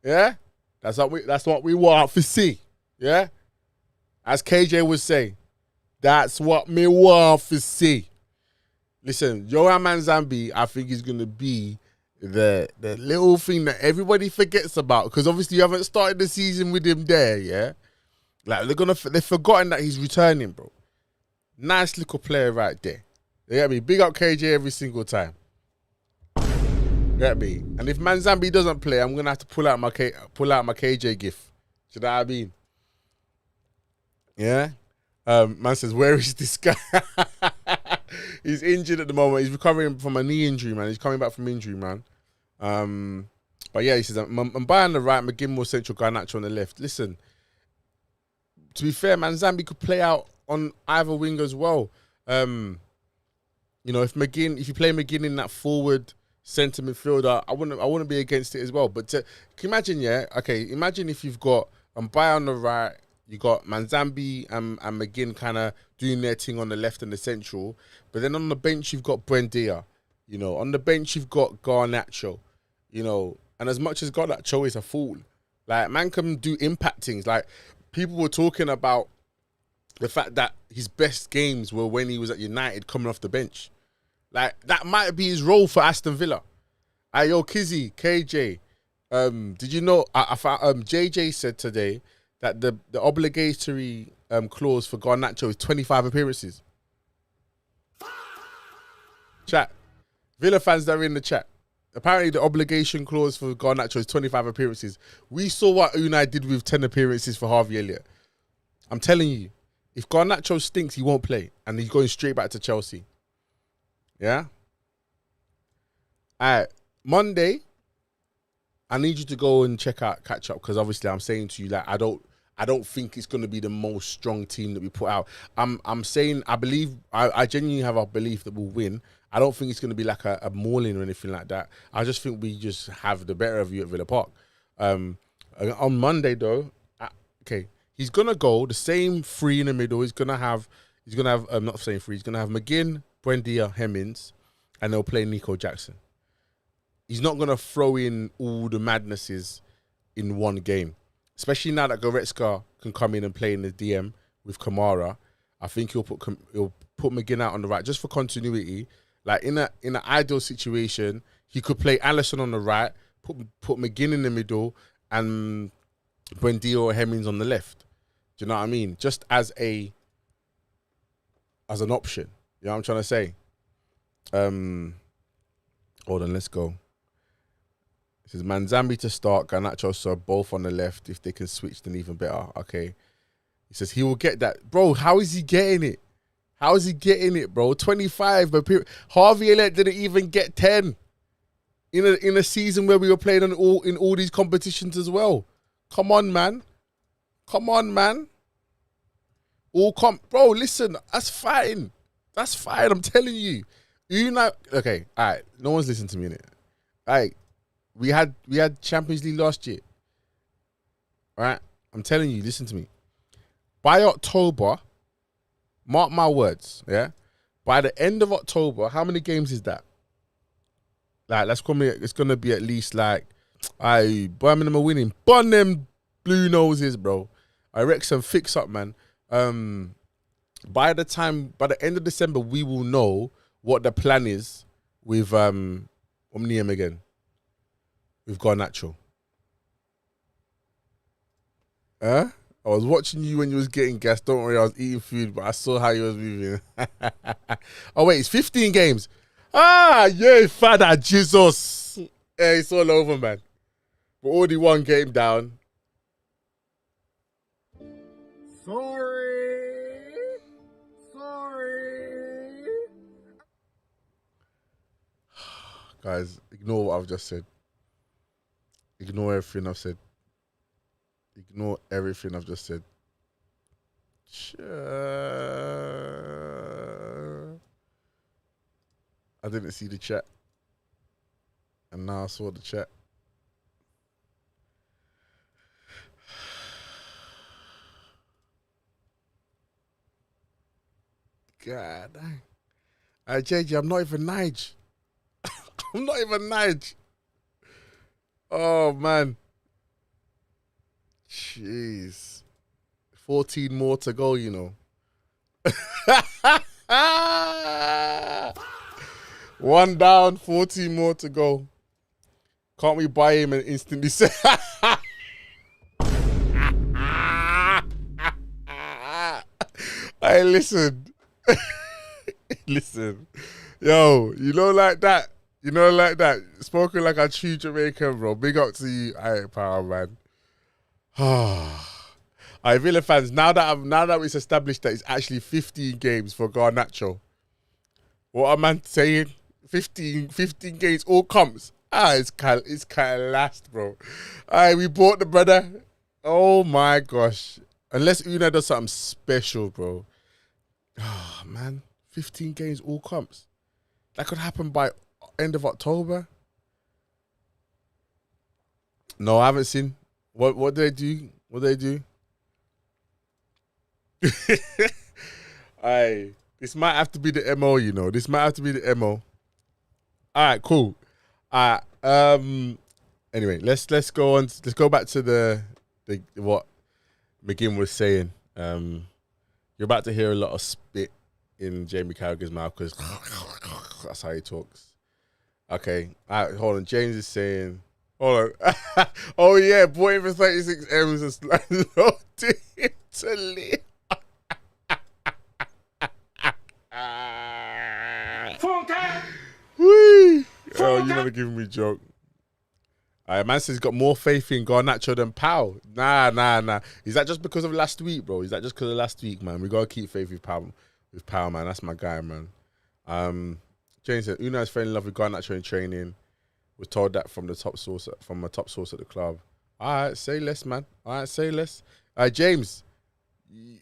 Yeah? That's what we want to see. Yeah? As KJ would say, that's what me want to see. Listen, Johan Manzambi, I think is going to be the little thing that everybody forgets about, because obviously you haven't started the season with him there, yeah? Like, they've forgotten that he's returning, bro. Nice little player right there. You get me? Big up KJ every single time. You get me? And if Manzambi doesn't play, I'm gonna have to pull out my KJ gif. Do you know what I mean? Yeah. Man says, where is this guy? He's injured at the moment. He's recovering from a knee injury, man. He's coming back from injury, man. But yeah, he says, Mbaye on the right, McGinn more central, Garnacho on the left. Listen, to be fair, Manzambi could play out on either wing as well. You know, if you play McGinn in that forward centre midfielder, I wouldn't be against it as well. But can you imagine, imagine if you've got Mbaye on the right, you got Manzambi and McGinn kind of doing their thing on the left and the central, but then on the bench you've got Buendia, you know, on the bench you've got Garnacho, you know, and as much as Garnacho is a fool, like, man can do impact things. Like, people were talking about the fact that his best games were when he was at United coming off the bench. Like, that might be his role for Aston Villa. Yo, Kizzy, KJ, did you know, I found, JJ said today that the obligatory clause for Garnacho is 25 appearances. Chat. Villa fans that are in the chat. Apparently the obligation clause for Garnacho is 25 appearances. We saw what Unai did with 10 appearances for Harvey Elliott. I'm telling you, if Garnacho stinks, he won't play. And he's going straight back to Chelsea. Yeah? All right. Monday, I need you to go and catch up, because obviously I'm saying to you that I don't think it's going to be the most strong team that we put out. I'm saying I genuinely have a belief that we'll win. I don't think it's going to be like a mauling or anything like that. I just think we just have the better of you at Villa Park. On Monday though, okay, he's going to go the same three in the middle. He's going to have not the same three. He's going to have McGinn, Buendia, Hemmings, and they'll play Nico Jackson. He's not going to throw in all the madnesses in one game. Especially now that Goretzka can come in and play in the DM with Kamara. I think he'll put McGinn out on the right just for continuity. Like, in an ideal situation, he could play Alisson on the right, put McGinn in the middle, and Buendia or Hemmings on the left. Do you know what I mean? Just as an option. You know what I'm trying to say? Hold on, let's go. It says Manzambi to start, Garnacho, so both on the left. If they can switch, then even better. Okay. He says he will get that. Bro, how is he getting it? How is he getting it, bro? 25. But Harvey Elliott didn't even get 10 in a season where we were playing in all these competitions as well. Come on, man. Come on, man. Bro, listen, that's fine. That's fine. I'm telling you. Okay, all right. No one's listening to me in it. All right. We had Champions League last year. All right? I'm telling you, listen to me. By October, mark my words, yeah? By the end of October, how many games is that? Like, it's going to be at least like, Birmingham are winning. Bun them blue noses, bro. I Wrexham, fix up, man. by the end of December, we will know what the plan is with Omnium again. We've got Garnacho. Huh? I was watching you when you was getting gas. Don't worry, I was eating food, but I saw how you was moving. Oh wait, it's 15 games. Ah, yeah, Father Jesus. Yeah, it's all over, man. We're already one game down. Sorry. Guys, ignore what I've just said. Ignore everything I've said. Ignore everything I've just said. I didn't see the chat. And now I saw the chat. God dang. JJ, I'm not even Nige. I'm not even Nige. Oh, man. Jeez. 14 more to go, you know. 1 down, 14 more to go. Can't we buy him and instantly say... Hey, listen. Listen. Yo, you know like that. You know like that. Spoken like a true Jamaican, bro. Big up to you. Alright, power, man. Alright, Villa fans, now that it's established that it's actually 15 games for Garnacho. What am I saying? 15 games, all comps. It's kind of last, bro. Alright, we bought the brother. Oh my gosh. Unless Unai does something special, bro. Oh, man. 15 games, all comps. That could happen by end of October. No, I haven't seen. What do they do? What do they do? Aye. This might have to be the MO, you know. This might have to be the MO. Alright, cool. Anyway, let's go on. Let's go back to the what McGinn was saying. You're about to hear a lot of spit in Jamie Carragher's mouth because that's how he talks. Okay, all right, hold on. James is saying, hold on. Oh yeah, bought for 36 M's and loaded Italy. Whee! Oh, you're not giving me a joke. Man says he's got more faith in Garnacho than Pau. Nah. Is that just because of last week, bro? Is that just because of last week, man? We gotta keep faith with Pau, man. That's my guy, man. James said Unai's fell in love with Garnacho in training. Was told that from a top source at the club. All right, say less, man. All right, say less. James,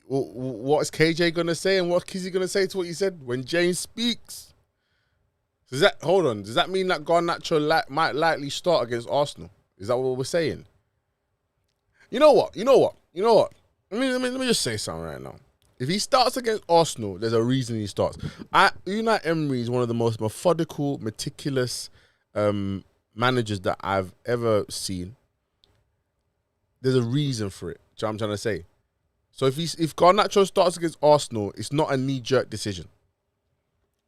what is KJ gonna say and what is he gonna say to what you said when James speaks? Does that mean that Garnacho might likely start against Arsenal? Is that what we're saying? You know what? Let me just say something right now. If he starts against Arsenal, there's a reason he starts. Unai Emery is one of the most methodical, meticulous managers that I've ever seen. There's a reason for it. Do you know what I'm trying to say? So if Garnacho starts against Arsenal, it's not a knee-jerk decision.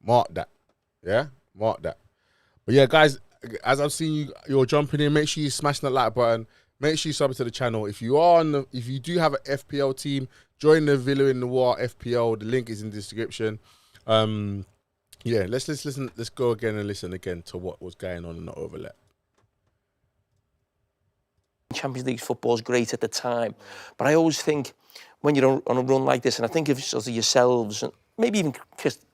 Mark that. Yeah? Mark that. But yeah, guys, as I've seen you're jumping in, make sure you smash that like button. Make sure you sub to the channel. If you do have an FPL team, join the Villa in Noir FPL. The link is in the description. Yeah, let's listen. Let's go again and listen again to what was going on in the overlap. Champions League football is great at the time, but I always think when you're on a run like this, and I think of sort of yourselves, and maybe even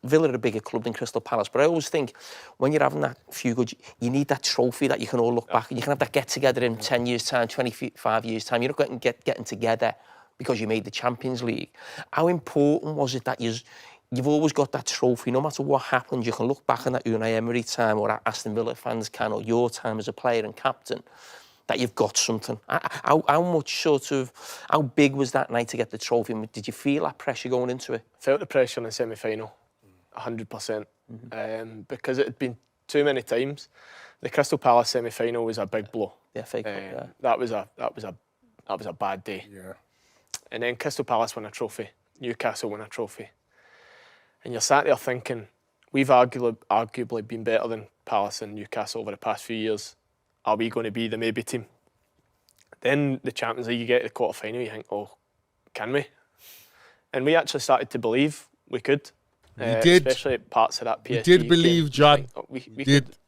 Villa are a bigger club than Crystal Palace, but I always think when you're having that few good, you need that trophy that you can all look back and you can have that get together in 10 years' time, 25 years' time. You're not getting together because you made the Champions League. How important was it that you've always got that trophy, no matter what happens, you can look back on that Unai Emery time or Aston Villa fans can, or your time as a player and captain, that you've got something. How big was that night to get the trophy? Did you feel that pressure going into it? Felt the pressure in the semi-final, 100%. Because it had been too many times. The Crystal Palace semi-final was a big blow. Yeah, fake. Yeah. That was a bad day. Yeah. And then Crystal Palace won a trophy. Newcastle won a trophy. And you're sat there thinking, we've arguably been better than Palace and Newcastle over the past few years. Are we going to be the maybe team? Then the Champions League, you get to the quarter-final, you think, oh, can we? And we actually started to believe we could. We did. Especially parts of that PSG We did believe, game. John. Think, oh,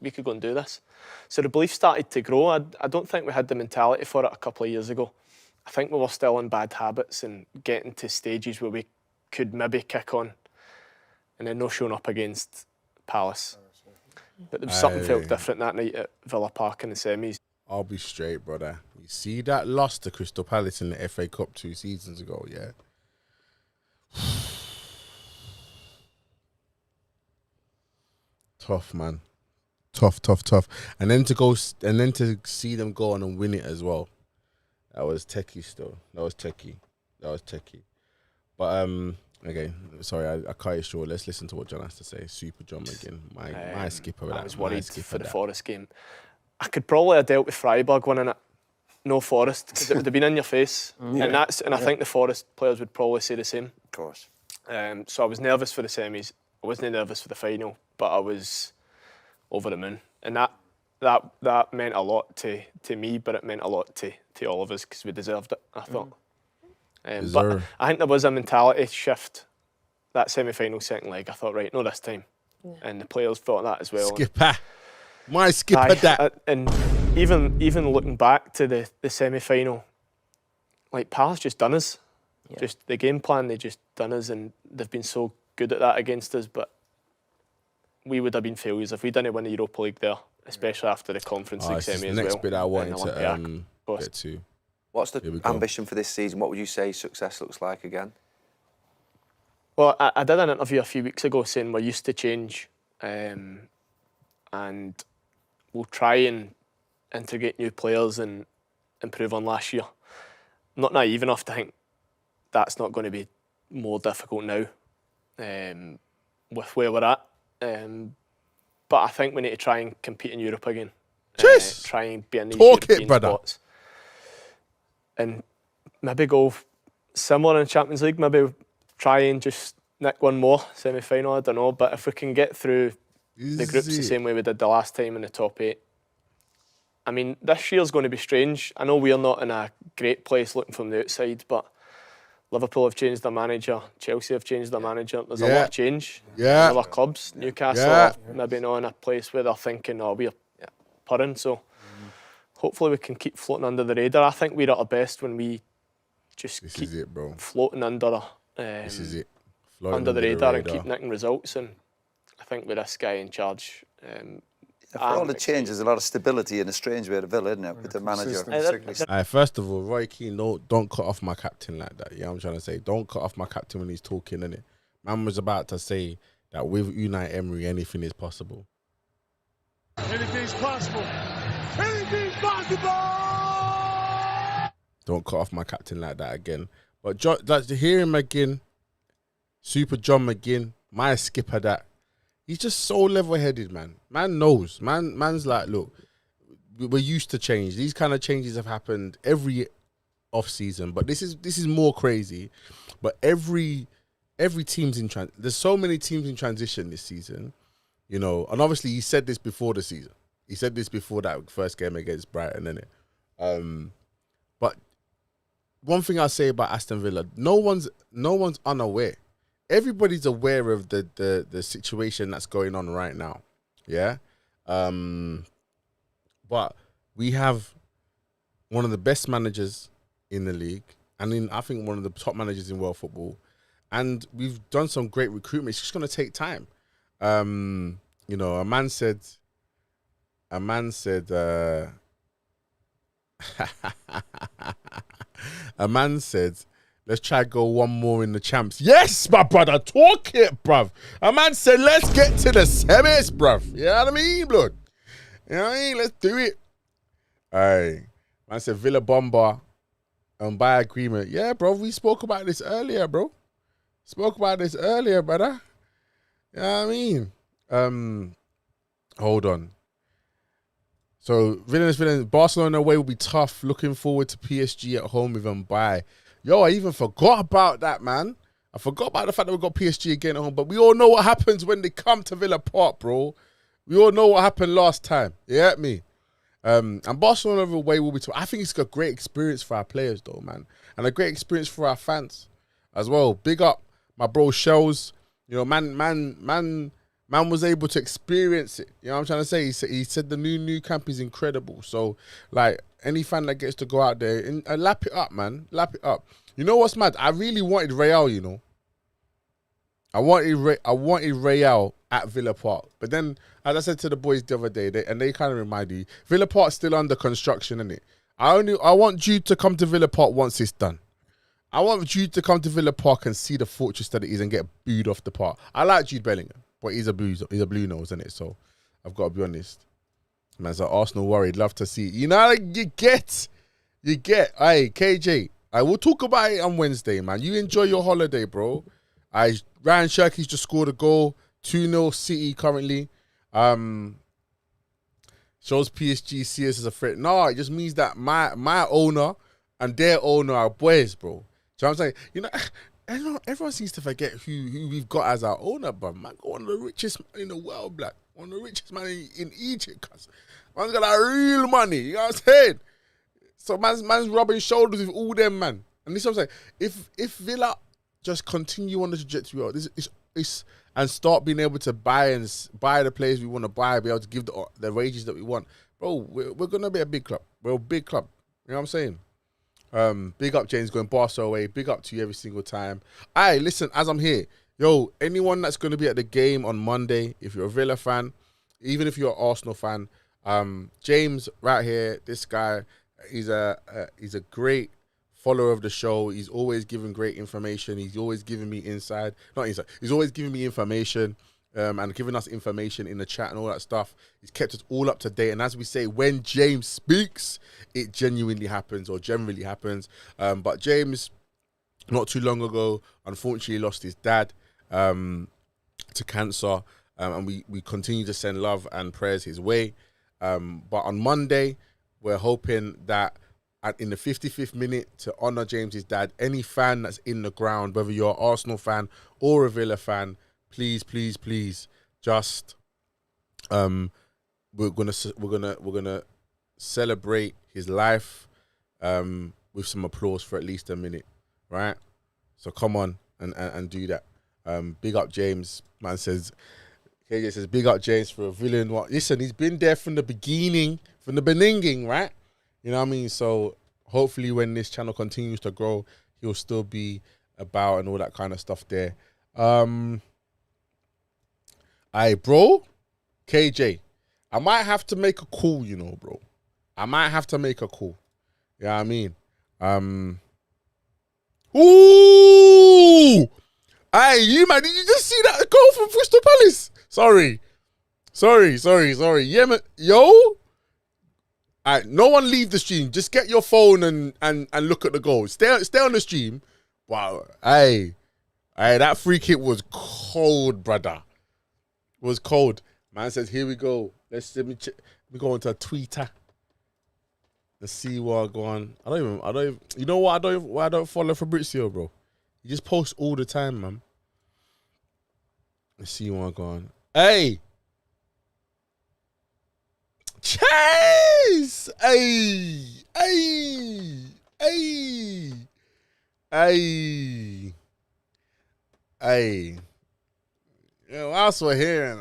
we could go and do this. So the belief started to grow. I don't think we had the mentality for it a couple of years ago. I think we were still in bad habits and getting to stages where we could maybe kick on and then no showing up against Palace. But there was something felt different that night at Villa Park in the semis. I'll be straight, brother. You see that loss to Crystal Palace in the FA Cup 2 seasons ago, yeah? Tough, man. Tough. And then to see them go on and win it as well. That was techie still. That was techie. But okay, sorry, I cut it short. Let's listen to what John has to say. Super John again. My skipper. I was worried for the Forest game. I could probably have dealt with Freiburg winning it. No Forest, because it would have been in your face. And I think the Forest players would probably say the same. Of course. So I was nervous for the semis. I wasn't nervous for the final, but I was over the moon. And that meant a lot to me, but it meant a lot to all of us because we deserved it, I thought. But I think there was a mentality shift that semi-final second leg. I thought, right, no this time. Yeah. And the players thought that as well. Skipper. My skipper that. And even looking back to the semi-final, like Palace just done us. Yeah. Just the game plan, they just done us, and they've been so good at that against us, but we would have been failures if we didn't win the Europa League there, especially after the Conference League semi as well. Next bit I wanted to get to. What's the ambition for this season? What would you say success looks like again? Well, I did an interview a few weeks ago saying we're used to change, and we'll try and integrate new players and improve on last year. I'm not naive enough to think that's not going to be more difficult now with where we're at. But I think we need to try and compete in Europe again. Try and be in these European spots. And maybe go similar in the Champions League, maybe try and just nick one more semi-final, I don't know. But if we can get through the groups the same way we did the last time in the top 8, I mean, this year's going to be strange. I know we're not in a great place looking from the outside, but Liverpool have changed their manager, Chelsea have changed their manager. There's a lot of change in other clubs. Newcastle are maybe not in a place where they're thinking, oh, we're purring. So hopefully we can keep floating under the radar. I think we're at our best when we just keep floating under under the radar and keep nicking results. And I think with this guy in charge, for all the changes, a lot of stability in a strange way to Villa, isn't it, with the manager? First of all, Roy Keane, don't cut off my captain like that. Yeah, I'm trying to say, don't cut off my captain when he's talking, innit? Man was about to say that with Unai Emery, anything is possible. Anything's possible. Anything's possible. Don't cut off my captain like that again. But like to hear him again, Super John McGinn, my skipper that. He's just so level-headed, man. Man knows. Man's like, look, we're used to change. These kind of changes have happened every off-season, but this is more crazy. But every team's in there's so many teams in transition this season, you know. And obviously, he said this before the season. He said this before that first game against Brighton, innit? But one thing I'll say about Aston Villa, no one's unaware. Everybody's aware of the situation that's going on right now, yeah? But we have one of the best managers in the league, and I think one of the top managers in world football, and we've done some great recruitment. It's just going to take time. You know, a man said, let's try to go one more in the champs. Yes, my brother, talk it, bruv. A man said, let's get to the semis, bruv. You know what I mean, blood? You know what I mean? Let's do it. All right. Man said, Villa Bombaaaa and by agreement. Yeah, bro, we spoke about this earlier, bro. Spoke about this earlier, brother. You know what I mean? Hold on. So, Villains, Barcelona away will be tough. Looking forward to PSG at home with Mbaye. Yo, I even forgot about that, man. I forgot about the fact that we got PSG again at home, but we all know what happens when they come to Villa Park, bro. We all know what happened last time. You get me? And Barcelona away will be. I think it's a great experience for our players, though, man, and a great experience for our fans as well. Big up my bro Shells. You know, man was able to experience it. You know what I'm trying to say? He said the new camp is incredible. So, like, any fan that gets to go out there and lap it up, man, lap it up. You know what's mad? I really wanted Real, you know. I wanted Real at Villa Park. But then, as I said to the boys the other day, they kind of remind you, Villa Park's still under construction, innit? I want Jude to come to Villa Park once it's done. I want Jude to come to Villa Park and see the fortress that it is and get booed off the park. I like Jude Bellingham, but he's a blue nose, isn't it? So I've got to be honest. Man's an Arsenal worried. Love to see it. You know, you get. Hey, KJ, I will talk about it on Wednesday, man. You enjoy your holiday, bro. Ryan Shirky's just scored a goal. 2-0 City currently. Shows PSG see us as a threat. No, it just means that my owner and their owner are boys, bro. So I'm saying, you know, everyone seems to forget who we've got as our owner, bro. Man, one of the richest man in the world, black. One of the richest man in Egypt, cuz. Man's got that real money, you know what I'm saying? So man's rubbing shoulders with all them, man. And this is what I'm saying. If Villa just continue on the trajectory, and start being able to buy the players we want to buy, be able to give the wages that we want, bro, we're gonna be a big club. We're a big club. You know what I'm saying? Big up James going Barca away. Big up to you every single time. Aye, listen, as I'm here, yo, anyone that's going to be at the game on Monday, if you're a Villa fan, even if you're an Arsenal fan, James right here, this guy, he's a great follower of the show. He's always giving great information. He's always giving me He's always giving me information. And giving us information in the chat and all that stuff. He's kept us all up to date. And as we say, when James speaks, it genuinely happens or generally happens. But James, not too long ago, unfortunately lost his dad to cancer. And we continue to send love and prayers his way. But on Monday, we're hoping that in the 55th minute to honour James's dad, any fan that's in the ground, whether you're an Arsenal fan or a Villa fan, please, just we're gonna celebrate his life with some applause for at least a minute, right? So come on and do that. Big up James, man says. KJ says big up James for a villain. What? Listen, he's been there from the beginning, right? You know what I mean? So hopefully, when this channel continues to grow, he'll still be about and all that kind of stuff there. Aye, bro, KJ, I might have to make a call, you know, bro. I might have to make a call. You know what I mean? Ooh! Aye, you, man, did you just see that goal from Crystal Palace? Sorry. Yeah, man, yo. Alright, no one leave the stream. Just get your phone and look at the goal. Stay on the stream. Wow. Aye, that free kick was cold, brother. It was cold. Man says, here we go. Let me go into Twitter. Let's see what I go on. I don't even, you know what? I don't follow Fabrizio, bro. He just posts all the time, man. Let's see what I go on. Hey! Chase! Hey! Yo, whilst we're here,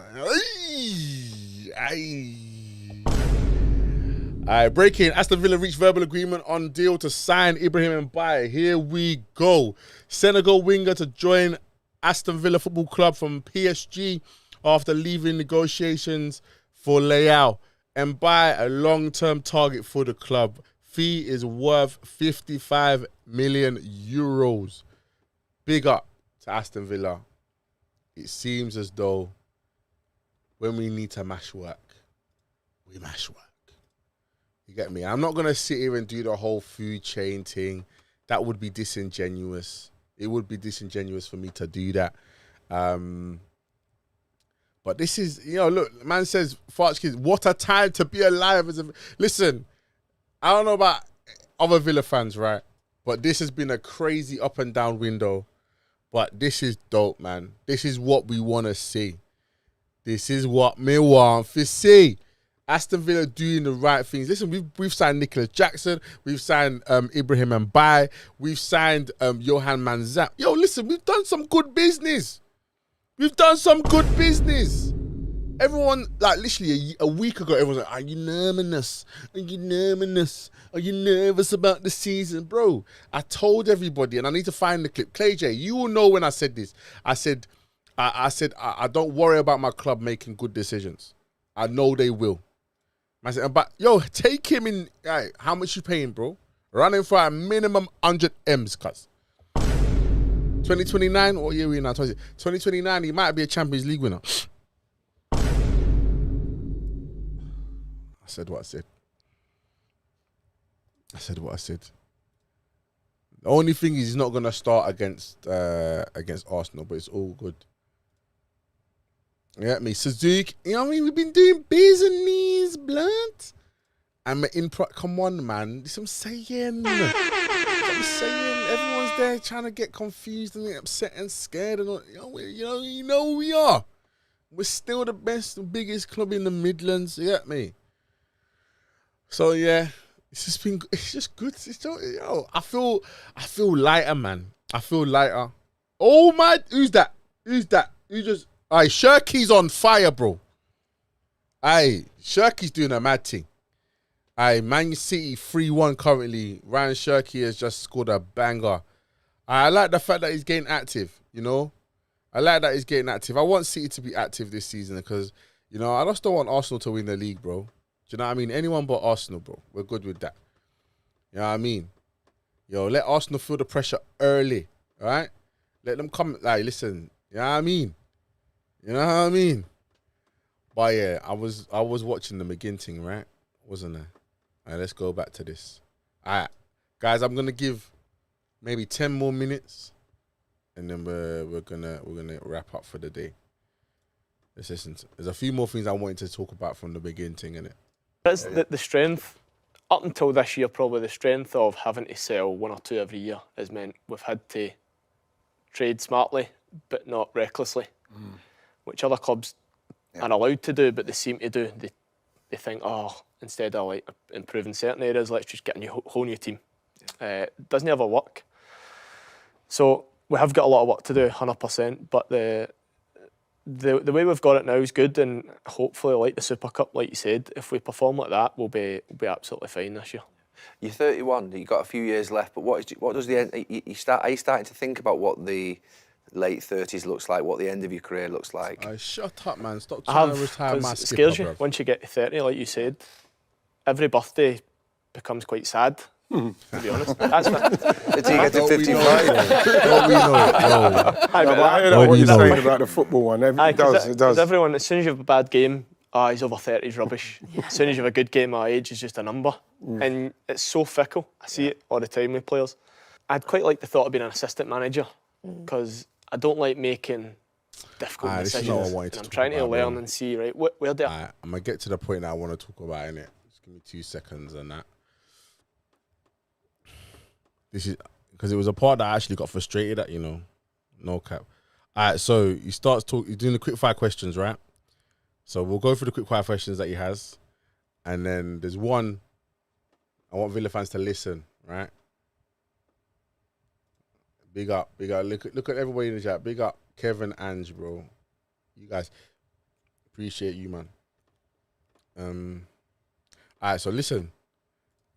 breaking. Aston Villa reached verbal agreement on deal to sign Ibrahim Mbaye. Here we go. Senegal winger to join Aston Villa Football Club from PSG after leaving negotiations for Leao. Mbaye, a long-term target for the club. Fee is worth 55 million euros. Big up to Aston Villa. It seems as though when we need to mash work, we mash work. You get me? I'm not going to sit here and do the whole food chain thing. That would be disingenuous. It would be disingenuous for me to do that. But this is, you know, look, man says, Farch Kids, what a time to be alive. Listen, I don't know about other Villa fans, right? But this has been a crazy up and down window. But this is dope, man. This is what we want to see. This is what me want to see. Aston Villa doing the right things. Listen, we've signed Nicholas Jackson. We've signed Ibrahim Mbaye. We've signed Johan Manzap. Yo, listen, we've done some good business. We've done some good business. Everyone, like literally a week ago, everyone's like, are you nervous? Are you nervous? Are you nervous about the season? Bro, I told everybody, and I need to find the clip. Clay J, you will know when I said this. I said, I don't worry about my club making good decisions. I know they will. I said, but yo, take him in. Right, how much you paying, bro? Running for a minimum 100 M's, cuz. 2029, what year are we in now? 2029, he might be a Champions League winner. I said what I said. I said what I said. The only thing is he's not gonna start against Arsenal, but it's all good. You get me? Suzuki, you know what I mean? We've been doing beers and knees, blood. And come on, man. This I'm saying. I'm saying. Everyone's there trying to get confused and upset and scared and all. You know who we are. We're still the best and biggest club in the Midlands. You get me? So yeah, it's just good. I feel lighter, man. I feel lighter. Oh my, who's that? Aye, Shirky's on fire, bro. Aye, Shirky's doing a mad thing. Aye, Man City 3-1 currently. Ryan Shirky has just scored a banger. I like the fact that he's getting active, you know? I like that he's getting active. I want City to be active this season because, you know, I just don't want Arsenal to win the league, bro. Do you know what I mean? Anyone but Arsenal, bro. We're good with that. You know what I mean? Yo, let Arsenal feel the pressure early, all right? Let them come, like, listen, you know what I mean? You know what I mean? But yeah, I was watching the McGinn thing, right? Wasn't I? All right, let's go back to this. All right, guys, I'm gonna give maybe 10 more minutes, and then we're gonna wrap up for the day. Let's listen. There's a few more things I wanted to talk about from the McGinn thing, innit? That's the strength. Up until this year, probably the strength of having to sell one or two every year has meant we've had to trade smartly, but not recklessly. Which other clubs are allowed to do, but they seem to do. They think, oh, instead of like improving certain areas, let's just get a whole new team. It doesn't ever work. So we have got a lot of work to do, 100%. But the way we've got it now is good, and hopefully, like the Super Cup, like you said, if we perform like that, we'll be absolutely fine this year. You're 31. You've got a few years left, but what does the end? Are you starting to think about what the late 30s looks like, what the end of your career looks like? Shut up, man. Stop trying to retire my It skipper, scares you. bro. Once you get to 30, like you said, every birthday becomes quite sad, to be honest. That's Until you get to 55. Don't we know? I know what you're saying about the football one. It does. Everyone, as soon as you have a bad game, he's over 30, he's rubbish. As soon as you have a good game, age is just a number. And it's so fickle. I see it all the time with players. I'd quite like the thought of being an assistant manager, because I don't like making difficult decisions. I'm trying to learn and see, right, where do I... I'm going to get to the point that I want to talk about, innit? Just give me 2 seconds on that. This is because it was a part that I actually got frustrated at, you know. No cap. All right, so he starts talking, he's doing the quick fire questions, right? So we'll go through the quick fire questions that he has. And then there's one, I want Villa fans to listen, right? Big up. Look at everybody in the chat. Big up Kevin, Ange, bro. You guys, appreciate you, man. All right, so listen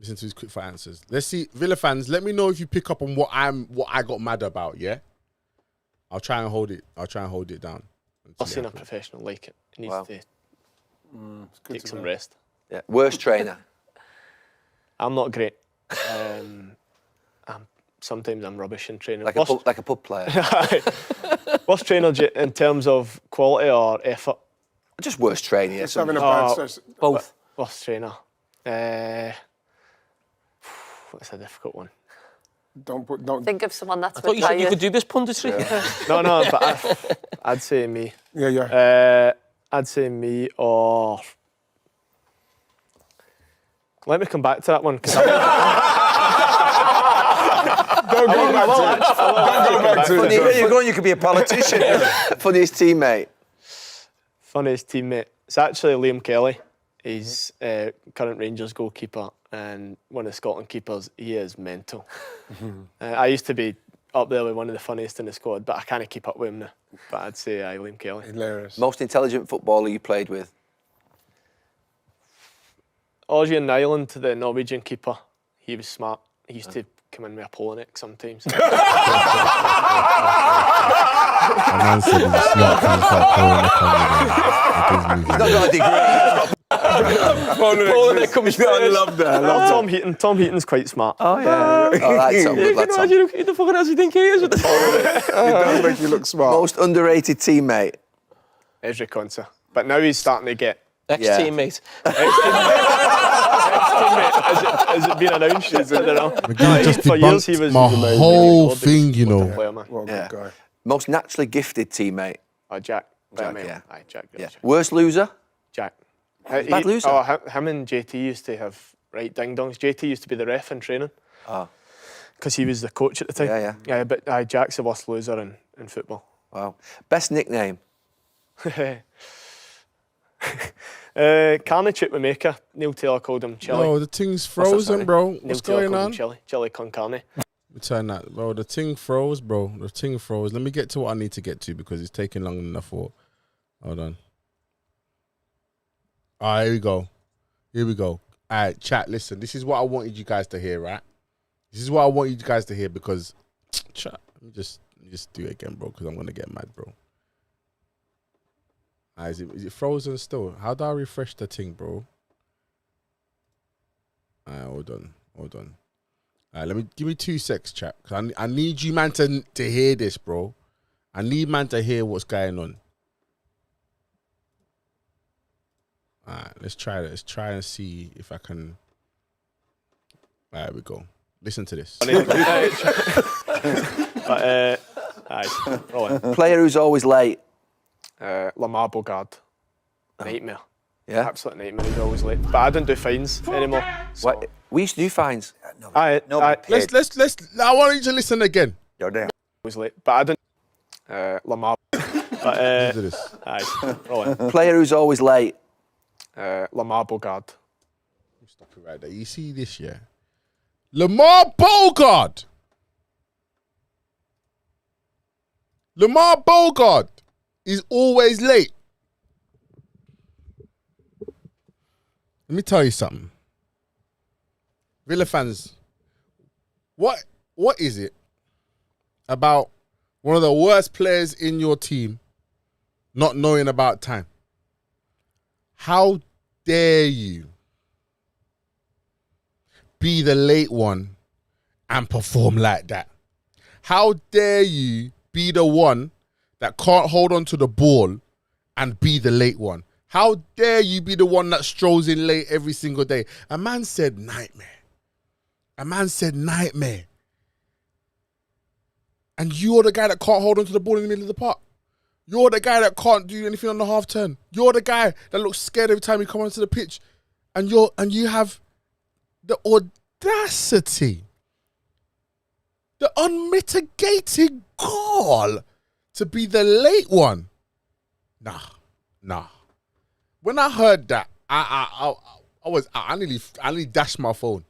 to his quick fire answers. Let's see, Villa fans. Let me know if you pick up on what I got mad about. Yeah, I'll try and hold it down. I've seen a professional like it. He needs to take some rest. Yeah. Worst trainer. I'm not great. Sometimes I'm rubbish in training. Like a pub player. Worst trainer in terms of quality or effort? Just worst trainer. Just having a bad both. Worst trainer. What's a difficult one? Don't think of someone that's. I thought you said you could do this punditry. Yeah. No, but I'd say me. Yeah. I'd say me, or let me come back to that one. Don't go back to Funny, it. where you going? You could be a politician. Funniest teammate. Funniest teammate. It's actually Liam Kelly. He's current Rangers goalkeeper and one of the Scotland keepers. He is mental. I used to be up there with one of the funniest in the squad, but I can't keep up with him now. But I'd say Liam Kelly. Hilarious. Most intelligent footballer you played with? Aussie in Ireland, the Norwegian keeper. He was smart. He used to come in with a polo neck sometimes. A man said he's smart because he's got polo neck on. He's not got a degree. Polo neck comes first. I love that. Tom Heaton. Tom Heaton's quite smart. Oh, yeah. Oh, that's some good. That's some. Who the fuck else you think he is with the polo neck? It does make you look smart. Most underrated teammate? Ezri Konsa. But now he's starting to get... Ex-teammate. Has it been announced? I don't know. Just For years he debunked was my really whole good. thing, you know. Player, man. What a Yeah. good guy. Most naturally gifted teammate? Jack. Jack, Jack, yeah. Aye, Jack. Yeah. Worst loser? Jack. Bad loser? Oh, him and JT used to have right ding-dongs. JT used to be the ref in training. Oh. Because he was the coach at the time. Yeah. Yeah, but Jack's the worst loser in football. Wow. Best nickname? Carnage at Jamaica. Neil Taylor called him Chili. Bro, the thing's frozen, bro. Neil What's Taylor going called him on? Chili con carne. Turn that, bro. The thing froze, bro. The thing froze. Let me get to what I need to get to because it's taking longer than I thought. Hold on. All right, here we go. Here we go. All right, chat, listen. This is what I wanted you guys to hear, right? This is what I want you guys to hear because, chat, let me just do it again, bro, because I'm going to get mad, bro. Is it frozen still? How do I refresh the thing, bro? All right, hold on. All right, give me 2 secs, chat. Cause I need you, man, to hear this, bro. I need man to hear what's going on. All right, let's try that. Let's try and see if I can. All right, we go. Listen to this. Player who's always late? Lamar Bogard. Nightmare. Yeah. Absolute nightmare. He's always late. But I don't do fines anymore. So. What? We used to do fines. Let's. I want you to listen again. You're there. Always late. But I don't. Lamar. But Listen to this. Player who's always late? Lamar Bogard. Stop it right there. You see this, yeah? Lamar Bogard. Lamar Bogard is always late. Let me tell you something. Villa fans, what is it about one of the worst players in your team not knowing about time? How dare you be the late one and perform like that? How dare you be the one that can't hold on to the ball and be the late one? How dare you be the one that strolls in late every single day? A man said nightmare. A man said nightmare. And you're the guy that can't hold on to the ball in the middle of the park. You're the guy that can't do anything on the half turn. You're the guy that looks scared every time you come onto the pitch. And you have the audacity, the unmitigated gall to be the late one. Nah. When I heard that, I nearly dashed my phone.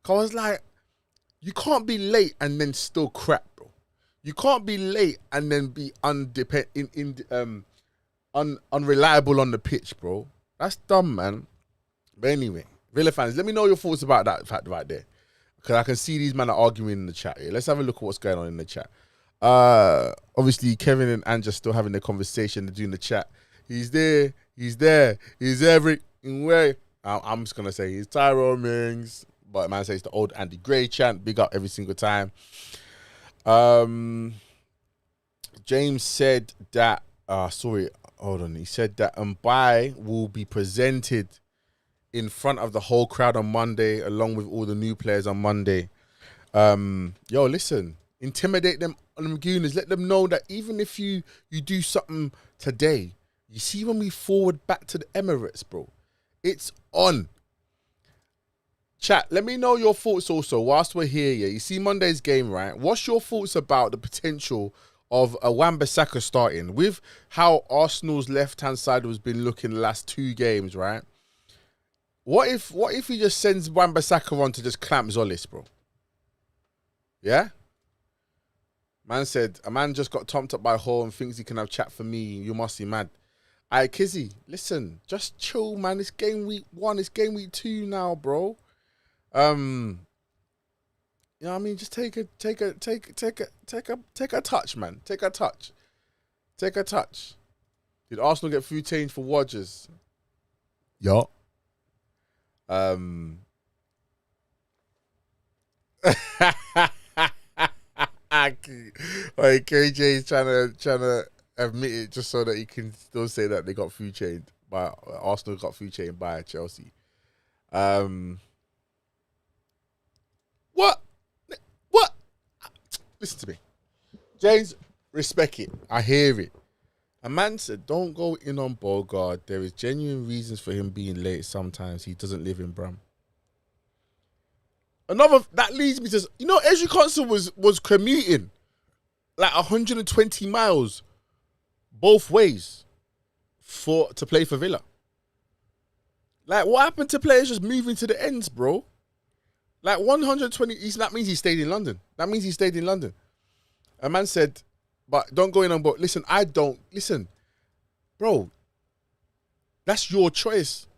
Cause I was like, you can't be late and then still crap, bro. You can't be late and then be unreliable on the pitch, bro. That's dumb, man. But anyway, Villa fans, let me know your thoughts about that fact right there. Because I can see these men are arguing in the chat here. Let's have a look at what's going on in the chat. Obviously, Kevin and Ange are still having their conversation. They're doing the chat. He's there. He's everywhere. I'm just going to say he's Tyrone Mings. But man says it's the old Andy Gray chant. Big up every single time. James said that, hold on. He said that Mbaye will be presented in front of the whole crowd on Monday, along with all the new players on Monday. Listen, intimidate them on the Gooners. Let them know that even if you do something today, you see, when we forward back to the Emirates, bro, it's on. Chat, let me know your thoughts also whilst we're here. Yeah, you see Monday's game, right? What's your thoughts about the potential of a Wan-Bissaka starting with how Arsenal's left-hand side has been looking the last 2 games, right? What if he just sends Wan-Bissaka on to just clamp Zolis, bro? Yeah? Man said, a man just got tomped up by Hall and thinks he can have chat for me. You must be mad. Alright, Kizzy, listen, just chill, man. It's game week 1. It's game week 2 now, bro. You know what I mean? Just take a touch, man. Take a touch. Take a touch. Did Arsenal get food change for Rodgers? Yo. Like KJ is trying to admit it just so that he can still say that they got food chained by Arsenal got food chained by Chelsea. What? Listen to me. James, respect it. I hear it. A man said, don't go in on Bogard. There is genuine reasons for him being late sometimes. He doesn't live in Bram. That leads me to, Ezri Konsa was commuting like 120 miles both ways to play for Villa. Like, what happened to players just moving to the ends, bro? Like 120, that means he stayed in London. That means he stayed in London. A man said, but don't go in on, but listen, bro, that's your choice.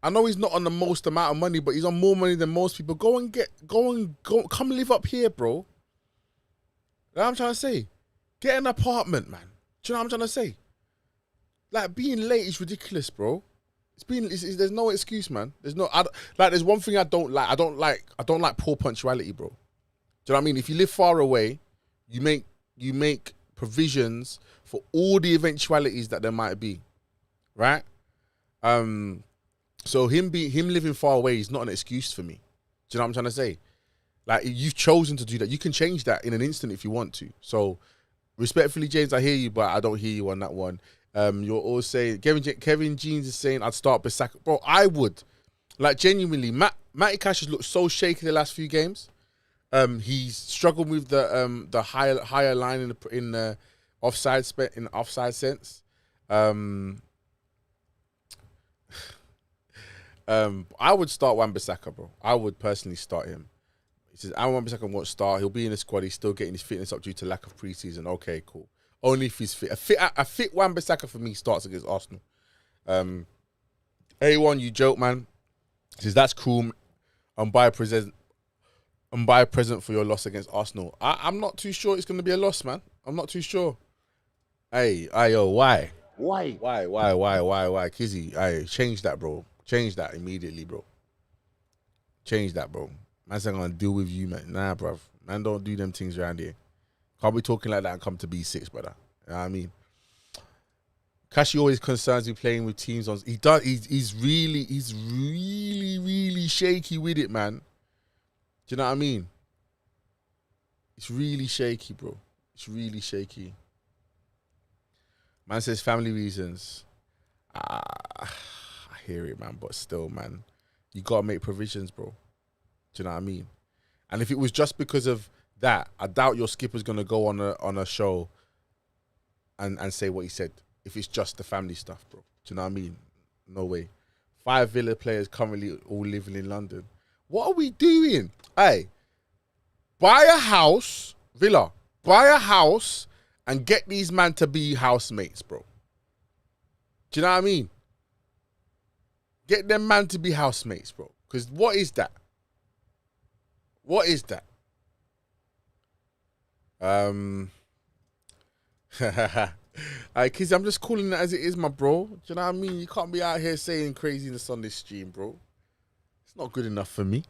I know he's not on the most amount of money, but he's on more money than most people. Go, come live up here, bro. You know what I'm trying to say? Get an apartment, man. Do you know what I'm trying to say? Like, being late is ridiculous, bro. There's no excuse, man. There's one thing I don't like. I don't like poor punctuality, bro. Do you know what I mean? If you live far away, you make provisions for all the eventualities that there might be, right? So him living far away is not an excuse for me. Do you know what I'm trying to say? Like, you've chosen to do that. You can change that in an instant if you want to. So, respectfully, James, I hear you, but I don't hear you on that one. You're all saying, Kevin Jeans is saying, I'd start Bissaka. Bro, I would. Like, genuinely, Matty Cash has looked so shaky the last few games. He's struggled with the higher line in the offside sense. I would start Wan-Bissaka, bro. I would personally start him. He says, Wan-Bissaka won't start. He'll be in the squad. He's still getting his fitness up due to lack of preseason. Okay, cool. Only if he's fit. A fit Wan-Bissaka for me starts against Arsenal. A1, you joke, man. He says, that's cool. Mbaye present for your loss against Arsenal. I'm not too sure it's going to be a loss, man. I'm not too sure. Hey, yo, why? Why? Kizzy, change that, bro. Change that immediately, bro. Change that, bro. Man's not going to deal with you, man. Nah, bruv. Man, don't do them things around here. Can't be talking like that and come to B6, brother. You know what I mean? Kashi always concerns me playing with teams on. He does. He's really shaky with it, man. Do you know what I mean? It's really shaky, bro. It's really shaky. Man says family reasons. I hear it, man, but still, man, you gotta make provisions, bro. Do you know what I mean? And if it was just because of that, I doubt your skipper's gonna go on a show and say what he said. If it's just the family stuff, bro. Do you know what I mean? No way. 5 Villa players currently all living in London. What are we doing? Hey, buy a house, Villa. Buy a house and get these men to be housemates, bro. Do you know what I mean? Get them man to be housemates, bro. Because what is that? What is that? Kids, I'm just calling it as it is, my bro. Do you know what I mean? You can't be out here saying craziness on this stream, bro. It's not good enough for me.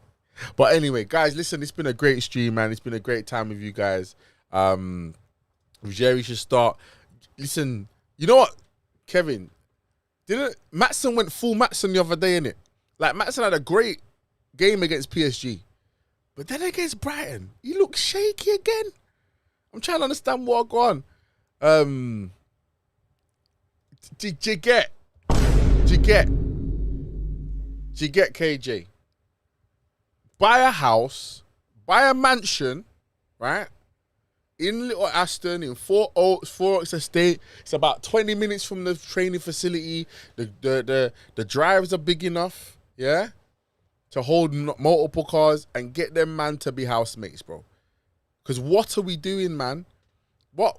But anyway, guys, listen, it's been a great stream, man. It's been a great time with you guys. Jerry should start. Listen, you know what, Kevin? Maatson went full Maatson the other day, innit? Like, Maatson had a great game against PSG. But then against Brighton, he looked shaky again. I'm trying to understand what going on. Do you get KJ? buy a house, buy a mansion, right? In Little Aston, in Four Oaks Estate. It's about 20 minutes from the training facility. The drives are big enough, yeah, to hold multiple cars and get them man to be housemates, bro. Because what are we doing, man? What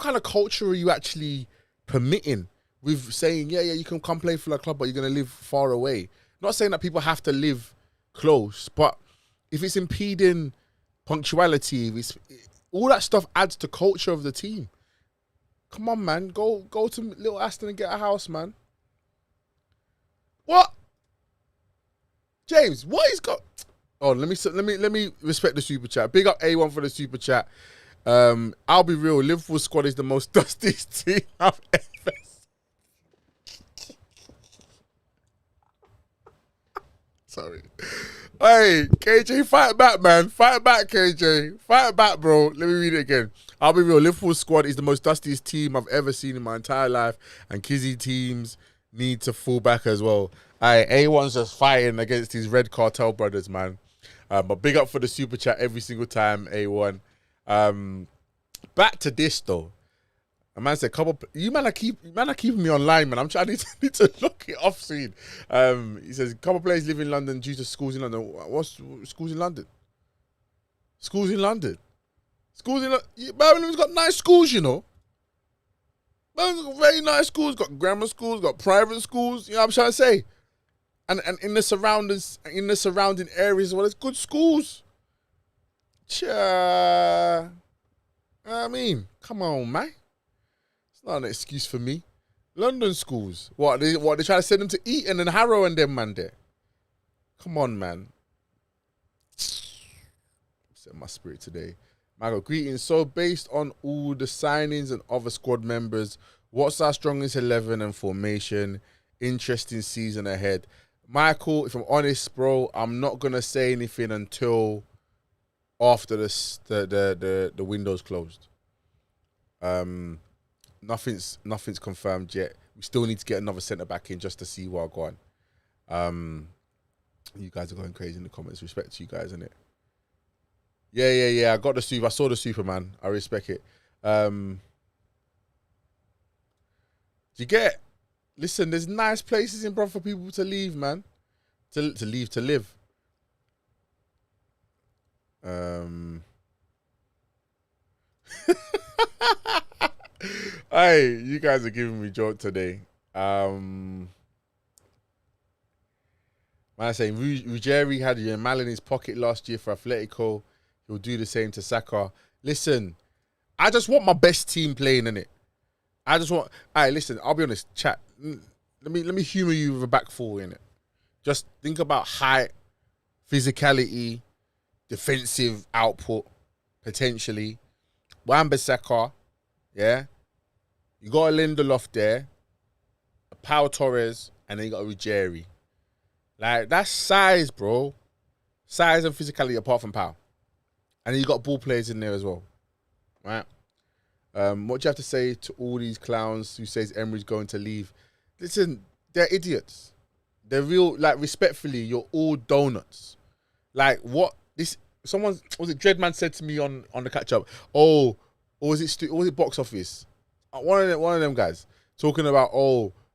kind of culture are you actually permitting with saying, yeah, you can come play for a club, but you're gonna live far away? Not saying that people have to live close, but if it's impeding punctuality, all that stuff adds to culture of the team. Come on, man, go to Little Aston and get a house, man. What, James? What he's got? Oh, let me respect the super chat. Big up A1 for the super chat. I'll be real. Liverpool squad is the most dustiest team I've ever seen. Sorry. Hey, KJ, fight back, man. Fight back, KJ. Fight back, bro. Let me read it again. I'll be real. Liverpool squad is the most dustiest team I've ever seen in my entire life, and Kizzy teams need to fall back as well. A1's just fighting against these red cartel brothers, man. But big up for the super chat every single time, A1. Back to this though. A man said, you man are keeping me online, man. I need to look it off soon. He says, couple players live in London due to schools in London. What's schools in London? Schools in London. Birmingham's got nice schools, you know. Birmingham's got very nice schools. Got grammar schools. Got private schools. You know what I'm trying to say? And in the surrounding areas as well, there's good schools. I mean, come on, man. It's not an excuse for me. London schools. What they try to send them to Eton and Harrow and them, man, there. Come on, man. Set my spirit today. Michael, greetings. So based on all the signings and other squad members, what's our strongest 11 and formation? Interesting season ahead. Michael, if I'm honest, bro, I'm not gonna say anything until after the window's closed. Nothing's confirmed yet. We still need to get another centre back in just to see what going. You guys are going crazy in the comments. Respect to you guys, innit? Yeah. I got the super. I saw the Superman. I respect it. Do you get it? Listen, there's nice places in Bro for people to leave, man. To live. Hey, you guys are giving me joy today. Man saying Ruggieri had your mal in his pocket last year for Atletico. He'll do the same to Saka. Listen, I just want my best team playing in it. I just want. Hey, listen, I'll be honest, chat. Let me humour you with a back four in it. Just think about height, physicality, defensive output, potentially. Wan-Bissaka, yeah. You got a Lindelof there, a Pau Torres, and then you got a Ruggieri. Like, that's size, bro. Size and physicality apart from Pau. And then you got ball players in there as well. Right? What do you have to say to all these clowns who says Emery's going to leave? Listen, they're idiots. They're real, like, respectfully, you're all donuts. Like, what? Someone, was it Dreadman said to me on the catch-up, or was it Box Office? One of them guys talking about,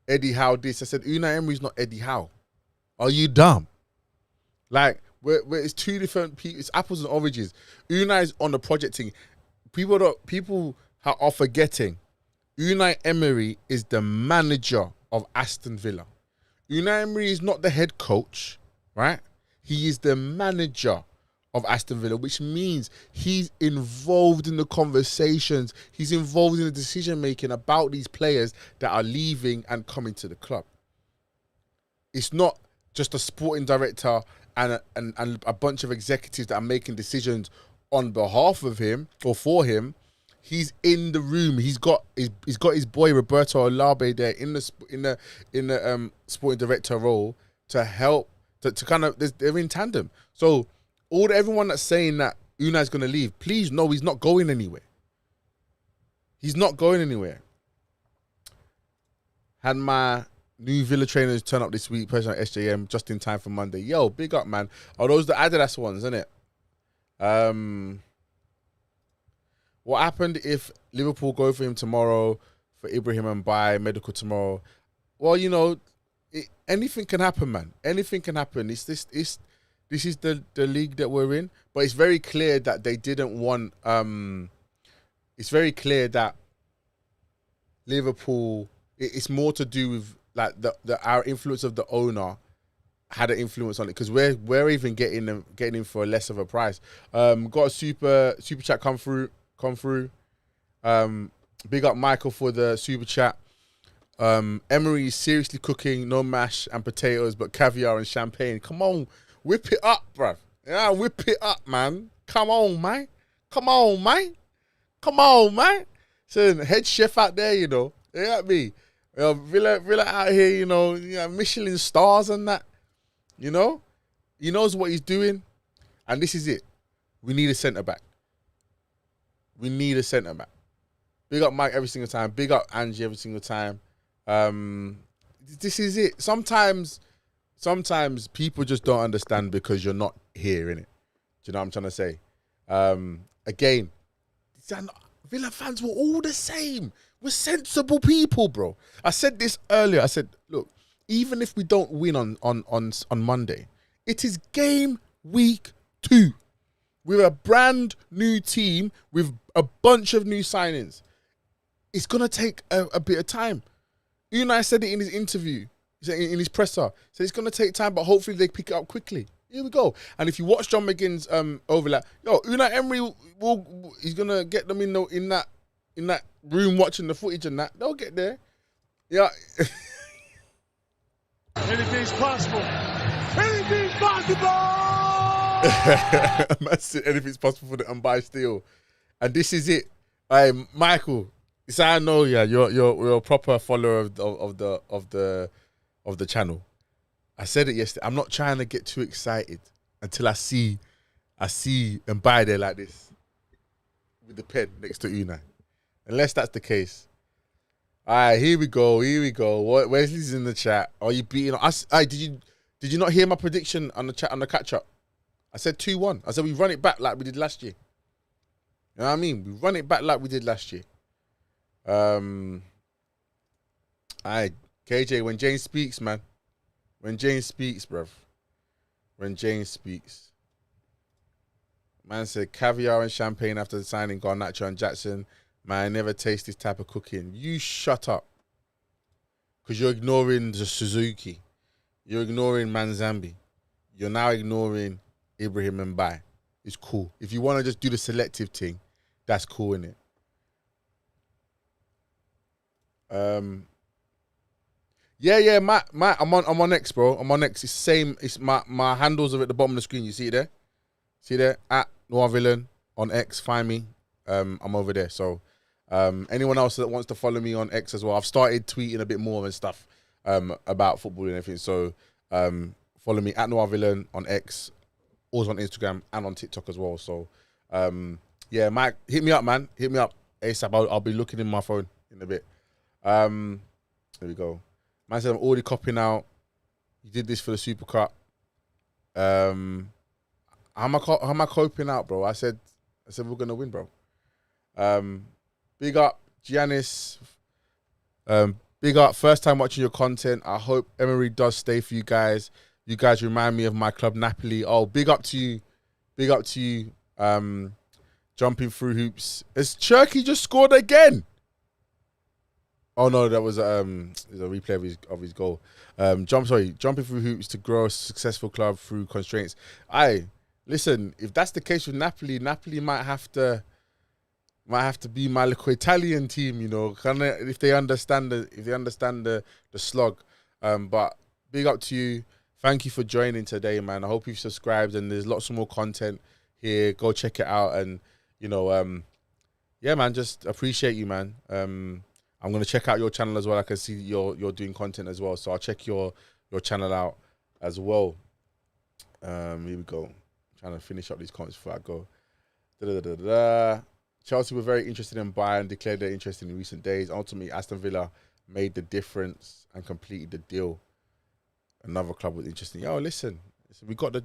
Eddie Howe this. I said, Unai Emery's not Eddie Howe. Are you dumb? Like, where it's two different people. It's apples and oranges. Unai's on the project thing. People are forgetting. Unai Emery is the manager of Aston Villa. Unai Emery is not the head coach, right? He is the manager of Aston Villa, which means he's involved in the conversations. He's involved in the decision-making about these players that are leaving and coming to the club. It's not just a sporting director and a bunch of executives that are making decisions on behalf of him or for him. He's in the room. He's got his boy Roberto Olabe there in the sporting director role to help to kind of, they're in tandem. So everyone that's saying that Unai's going to leave, please no, he's not going anywhere. He's not going anywhere. Had my new Villa trainers turn up this week. Person at SJM just in time for Monday. Yo, big up, man. Oh, those the Adidas ones, isn't it? What happened if Liverpool go for him tomorrow, for Ibrahim and Mbaye medical tomorrow? Well, you know, anything can happen, man. Anything can happen. This is the league that we're in. But it's very clear that they didn't want. It's very clear that Liverpool. It's more to do with like our influence of the owner had an influence on it, because we're even getting him for less of a price. Got a super chat come through. Big up Michael for the super chat. Emery is seriously cooking, no mash and potatoes, but caviar and champagne. Come on, whip it up, bruv. Yeah, whip it up, man. Come on, man. So head chef out there, you know. You got me. You know, Villa out here, you know, Michelin stars and that. You know, he knows what he's doing, and this is it. We need a centre back. Big up Mike every single time. Big up Angie every single time. This is it. Sometimes people just don't understand because you're not here, innit? Do you know what I'm trying to say? Again, Villa fans were all the same. We're sensible people, bro. I said this earlier. I said, look, even if we don't win on Monday, it is game week 2. We're a brand new team with a bunch of new signings. It's going to take a bit of time. Unai said it in his interview, in his presser. So it's going to take time, but hopefully they pick it up quickly. Here we go. And if you watch John McGinn's overlap, Unai Emery he's going to get them in that room watching the footage and that. They'll get there. Yeah. Anything's possible. Anything's possible. Anything's possible for the Mbaye steal. And this is it. Hey, Michael. So I know, yeah, you're a proper follower of the channel. I said it yesterday. I'm not trying to get too excited until I see Mbaye there like this with the pen next to Unai. Unless that's the case. All right, here we go. Wesley's in the chat. Are you beating us? Did you not hear my prediction on the chat on the catch up? I said 2-1. I said we run it back like we did last year. You know what I mean? We run it back like we did last year. Alright, KJ, when Jane speaks, man. When Jane speaks, bruv. When Jane speaks. Man said caviar and champagne after signing Garnacho and Jackson. Man, I never taste this type of cooking. You shut up. Because you're ignoring the Suzuki. You're ignoring Manzambi. You're now ignoring Ibrahim and Mbaye. It's cool. If you want to just do the selective thing, that's cool, innit? Yeah, Matt, I'm on X, bro. I'm on X. It's the same. It's my handles are at the bottom of the screen. You see it there? See there? At NoirVillan on X. Find me. I'm over there. So, anyone else that wants to follow me on X as well, I've started tweeting a bit more and stuff about football and everything. So, follow me at NoirVillan on X, also on Instagram and on TikTok as well. So, yeah, Mike, hit me up, man. Hit me up ASAP. I'll be looking in my phone in a bit. There we go. Man said I'm already copying out. You did this for the Super Cup. How am I coping out, bro? I said we're gonna win, bro. Big up Giannis. Big up. First time watching your content. I hope Emery does stay for you guys. You guys remind me of my club Napoli. Oh, big up to you. Big up to you. Jumping through hoops. Has Cherky just scored again? Oh no, that was a replay of his goal. Jumping through hoops to grow a successful club through constraints. Listen, if that's the case with Napoli might have to be my little Italian team, you know, if they understand the slog. But big up to you. Thank you for joining today, man. I hope you've subscribed and there's lots of more content here. Go check it out and you know, yeah, man, just appreciate you, man. I'm gonna check out your channel as well. I can see you're doing content as well, so I'll check your channel out as well. Here we go. I'm trying to finish up these comments before I go. Chelsea were very interested in Mbaye and declared their interest in recent days. Ultimately, Aston Villa made the difference and completed the deal. Another club was interesting. Yo, listen, we got the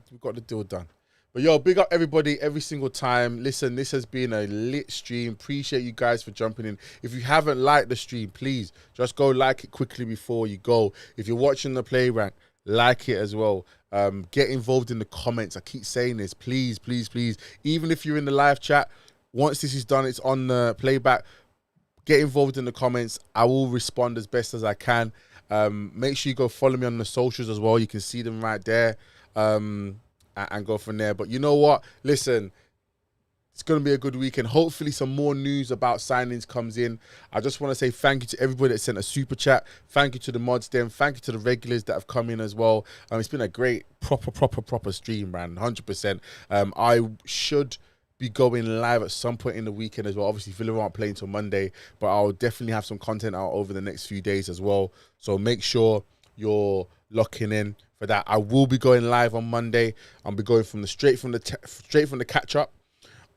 deal done. But yo, big up everybody every single time. Listen, this has been a lit stream. Appreciate you guys for jumping in. If you haven't liked the stream, please just go like it quickly before you go. If you're watching the play rank, like it as well. Get involved in the comments. I keep saying this. Please, please, please. Even if you're in the live chat, once this is done, it's on the playback. Get involved in the comments. I will respond as best as I can. Make sure you go follow me on the socials as well. You can see them right there. And go from there. But you know what? Listen, it's going to be a good weekend. Hopefully some more news about signings comes in. I just want to say thank you to everybody that sent a super chat. Thank you to the mods then. Thank you to the regulars that have come in as well. It's been a great, proper stream, man. 100%. I should be going live at some point in the weekend as well. Obviously, Villa aren't playing till Monday, but I'll definitely have some content out over the next few days as well. So make sure you're locking in for that. I will be going live on Monday. I'll be going straight from the catch up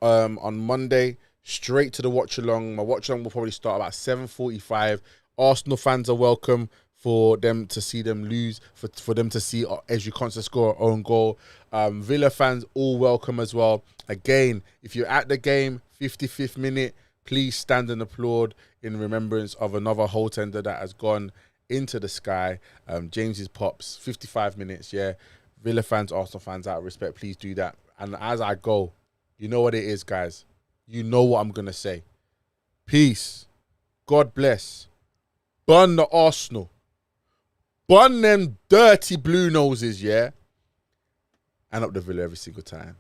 on Monday, straight to the watch along. My watch along will probably start about 7:45. Arsenal fans are welcome for them to see them lose, for them to see Ezri Konsa score an own goal. Villa fans all welcome as well. Again, if you're at the game, 55th minute, please stand and applaud in remembrance of another hole tender that has gone into the sky. James's pops, 55 minutes, yeah. Villa fans, Arsenal fans, out of respect, please do that. And as I go, you know what it is, guys. You know what I'm going to say. Peace. God bless. Burn the Arsenal. Burn them dirty blue noses, yeah? And up the Villa every single time.